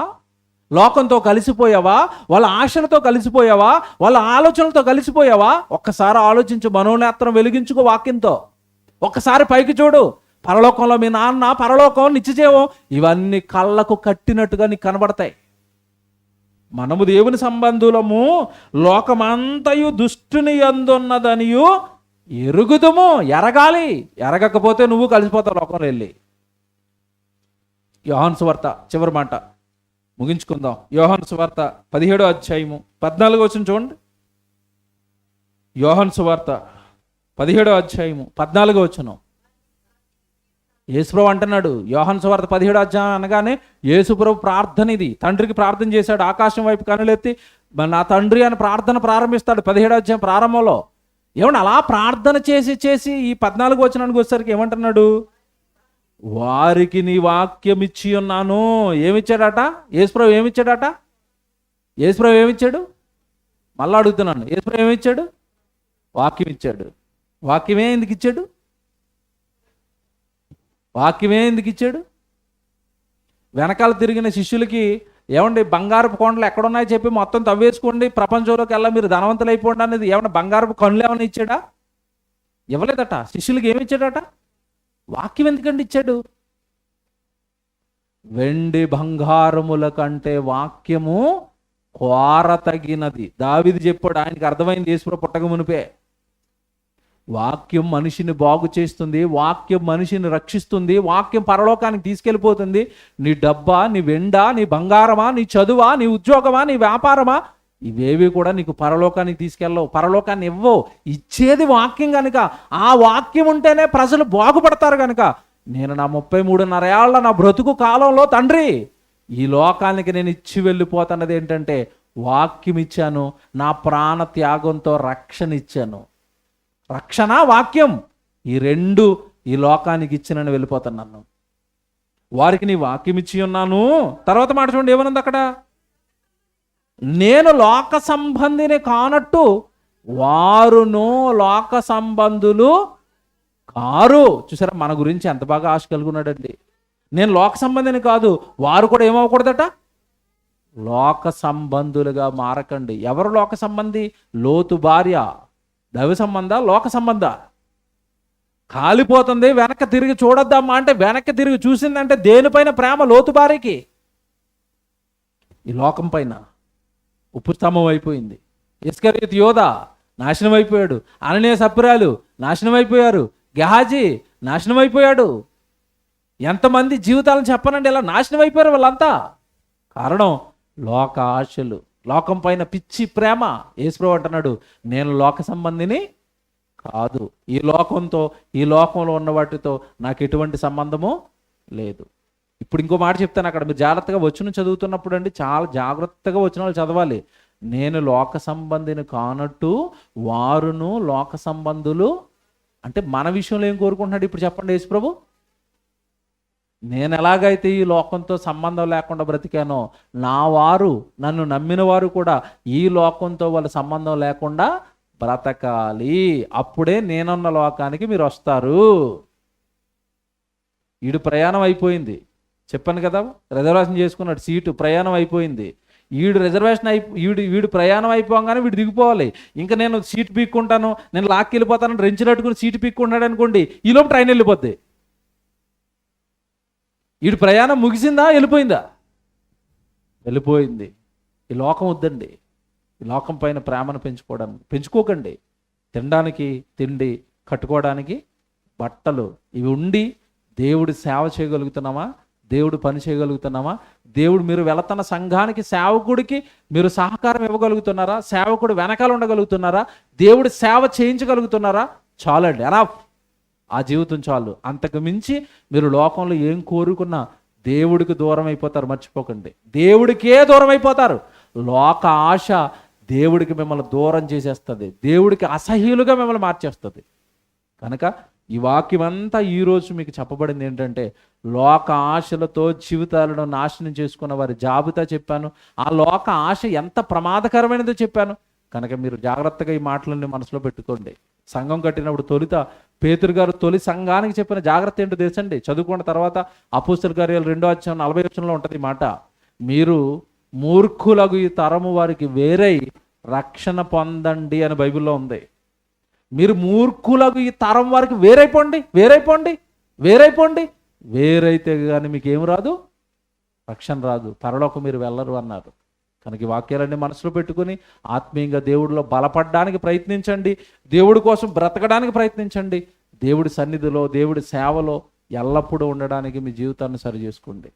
లోకంతో కలిసిపోయావా? వాళ్ళ ఆశలతో కలిసిపోయావా? వాళ్ళ ఆలోచనలతో కలిసిపోయావా? ఒక్కసారి ఆలోచించు, మనోనేత్రం వెలిగించుకో వాక్యంతో. ఒక్కసారి పైకి చూడు. పరలోకంలో మీ నాన్న, పరలోకం, నిత్యజీవం ఇవన్నీ కళ్ళకు కట్టినట్టుగా నీకు కనబడతాయి. మనము దేవుని సంబంధులము, లోకమంతయు దుష్టుని యందున్నదనియు ఎరుగుదుము. ఎరగాలి, ఎరగకపోతే నువ్వు కలిసిపోతావు లోకంలో వెళ్ళి. యోహాను సువార్త చివరి మాట ముగించుకుందాం. యోహాను సువార్త 17వ అధ్యాయము 14వ వచనం చూడండి. యోహాను సువార్త 17వ అధ్యాయము 14వ వచనం. యేసుప్రభు అంటున్నాడు, యోహాను సువార్త 17వ అధ్యాయం అనగానే యేసుప్రభు ప్రార్థన ఇది. తండ్రికి ప్రార్థన చేశాడు, ఆకాశం వైపు కనులెత్తి నా తండ్రి అని ప్రార్థన ప్రారంభిస్తాడు 17వ అధ్యాయం ప్రారంభంలో. ఏమన్నా అలా ప్రార్థన చేసి ఈ 14వ వచనానికి వచ్చేసరికి ఏమంటున్నాడు? వారికి నీ వాక్యం ఇచ్చి ఉన్నాను. ఏమిచ్చాడట యేసుప్రభు? ఏమిచ్చాడట యేసుప్రభు? ఏమిచ్చాడు? మళ్ళా అడుగుతున్నాను, యేసుప్రభు ఏమిచ్చాడు? వాక్యం ఇచ్చాడు. వాక్యమే ఎందుకు ఇచ్చాడు? వాక్యమే ఎందుకు ఇచ్చాడు? వెనకాల తిరిగిన శిష్యులకి ఏమండి బంగారపు కొండలు ఎక్కడున్నాయో చెప్పి మొత్తం తవ్వేసుకోండి, ప్రపంచంలోకి వెళ్ళా మీరు ధనవంతులు అయిపోండి అనేది ఏమన్నా బంగారపు కనులు ఏమైనా ఇచ్చాడా? ఇవ్వలేదట. శిష్యులకి ఏమి ఇచ్చాడట? వాక్యం ఎందుకండి ఇచ్చాడు? వెండి బంగారముల కంటే వాక్యము కోరతగినది. దావీదు చెప్పాడు, ఆయనకి అర్థమైంది యేసు పుట్టక మునిపే. వాక్యం మనిషిని బాగు చేస్తుంది, వాక్యం మనిషిని రక్షిస్తుంది, వాక్యం పరలోకానికి తీసుకెళ్ళిపోతుంది. నీ డబ్బా, నీ వెండా, నీ బంగారమా, నీ చదువా, నీ ఉద్యోగమా, నీ వ్యాపారమా, ఇవేవి కూడా నీకు పరలోకానికి తీసుకెళ్ళవు, పరలోకాన్ని ఇవ్వవు. ఇచ్చేది వాక్యం కనుక, ఆ వాక్యం ఉంటేనే ప్రజలు బాగుపడతారు కనుక నేను నా 33.5 ఏళ్ల నా బ్రతుకు కాలంలో తండ్రి ఈ లోకానికి నేను ఇచ్చి వెళ్ళిపోతున్నది ఏంటంటే వాక్యం ఇచ్చాను, నా ప్రాణ త్యాగంతో రక్షణ ఇచ్చాను. రక్షణ, వాక్యం, ఈ రెండు ఈ లోకానికి ఇచ్చినని వెళ్ళిపోతున్నాను. వారికి నీ వాక్యం ఇచ్చి ఉన్నాను. తర్వాత మాట చూడండి ఏమనుంది అక్కడ, నేను లోక సంబంధిని కానట్టు వారును లోక సంబంధులు కారు. చూసారా మన గురించి ఎంత బాగా ఆశ కలుగున్నాడండి. నేను లోక సంబంధిని కాదు, వారు కూడా ఏమవ్వకూడదట, లోక సంబంధులుగా మారకండి. ఎవరు లోక సంబంధి? లోతు భార్య. దైవ సంబంధ, లోక సంబంధ. కాలిపోతుంది, వెనక్కి తిరిగి చూడొద్దామా అంటే వెనక్కి తిరిగి చూసిందంటే దేనిపైన ప్రేమ? లోతు భార్యకి. ఈ లోకం పైన ఉప్పు స్తంభం అయిపోయింది. ఇస్కరియోతు యోధ నాశనం అయిపోయాడు. అననీయ సప్పిరాలు నాశనం అయిపోయారు. గెహాజీ నాశనం అయిపోయాడు. ఎంతమంది జీవితాలను చెప్పనండి ఇలా నాశనం అయిపోయారు వాళ్ళంతా. కారణం లోక ఆశలు, లోకం పైన పిచ్చి ప్రేమ. యేసుప్రభువు అంటున్నాడు, నేను లోక సంబంధిని కాదు. ఈ లోకంతో, ఈ లోకంలో ఉన్న వాటితో నాకు ఎటువంటి సంబంధము లేదు. ఇప్పుడు ఇంకో మాట చెప్తాను, అక్కడ మీరు జాగ్రత్తగా వచనం చదువుతున్నప్పుడు అండి చాలా జాగ్రత్తగా వచనాలు చదవాలి. నేను లోక సంబంధిని కానట్టు వారును లోక సంబంధులు అంటే మన విషయంలో ఏం కోరుకుంటున్నాడు ఇప్పుడు చెప్పండి యేసుప్రభు? నేను ఎలాగైతే ఈ లోకంతో సంబంధం లేకుండా బ్రతికానో నా వారు, నన్ను నమ్మిన వారు కూడా ఈ లోకంతో వాళ్ళ సంబంధం లేకుండా బ్రతకాలి. అప్పుడే నేనున్న లోకానికి మీరు వస్తారు. వీడు ప్రయాణం అయిపోయింది, చెప్పాను కదా, రిజర్వేషన్ చేసుకున్నాడు సీటు, ప్రయాణం అయిపోయింది. వీడు ప్రయాణం అయిపోగానే వీడు దిగిపోవాలి. ఇంకా నేను సీటు పీక్కుంటాను, నేను లాక్కి వెళ్ళిపోతాను, రెంచినట్టుకుని సీటు పీక్కుంటాడు అనుకోండి, ఈలోపు ట్రైన్ వెళ్ళిపోద్ది. వీడి ప్రయాణం ముగిసిందా, వెళ్ళిపోయిందా? వెళ్ళిపోయింది. ఈ లోకం వద్దండి. ఈ లోకం పైన ప్రేమను పెంచుకోకండి. తినడానికి తిండి, కట్టుకోవడానికి బట్టలు, ఇవి ఉండి దేవుడి సేవ చేయగలుగుతున్నామా? దేవుడు పని చేయగలుగుతున్నామా? దేవుడు మీరు వెళుతున్న సంఘానికి, సేవకుడికి మీరు సహకారం ఇవ్వగలుగుతున్నారా? సేవకుడు వెనకాల ఉండగలుగుతున్నారా? దేవుడి సేవ చేయించగలుగుతున్నారా? చాలండి, ఎనఫ్. ఆ జీవితం చాలు. అంతకు మించి మీరు లోకంలో ఏం కోరుకున్నా దేవుడికి దూరం అయిపోతారు, మర్చిపోకండి. దేవుడికే దూరం అయిపోతారు. లోక ఆశ దేవుడికి మిమ్మల్ని దూరం చేసేస్తుంది, దేవుడికి అసహ్యులుగా మిమ్మల్ని మార్చేస్తుంది. కనుక ఈ వాక్యం అంతా ఈరోజు మీకు చెప్పబడింది ఏంటంటే లోక ఆశలతో జీవితాలను నాశనం చేసుకున్న వారి జాబితా చెప్పాను. ఆ లోక ఆశ ఎంత ప్రమాదకరమైనదో చెప్పాను. కనుక మీరు జాగ్రత్తగా ఈ మాటలన్నీ మనసులో పెట్టుకోండి. సంఘం కట్టినప్పుడు తొలిత పేతురు గారు తొలి సంఘానికి చెప్పిన జాగ్రత్త ఏంటో తెలుసండి. చదువుకున్న తర్వాత అపోస్తలుల కార్యాలు 2వ అధ్యాయం 40వ వచనంలో ఉంటుంది ఈ మాట, మీరు మూర్ఖులకు ఈ తరము వారికి వేరై రక్షణ పొందండి అని బైబిల్లో ఉంది. మీరు మూర్ఖులకు ఈ తరం వారికి వేరైపోండి. వేరైతే కానీ మీకు ఏం రాదు, రక్షణ రాదు, పరలోకం మీరు వెళ్ళరు అన్నారు. కనుక ఈ వాక్యాలన్నీ మనసులో పెట్టుకుని ఆత్మీయంగా దేవుడిలో బలపడడానికి ప్రయత్నించండి. దేవుడి కోసం బ్రతకడానికి ప్రయత్నించండి. దేవుడి సన్నిధిలో, దేవుడి సేవలో ఎల్లప్పుడూ ఉండడానికి మీ జీవితాన్ని సరి చేసుకోండి.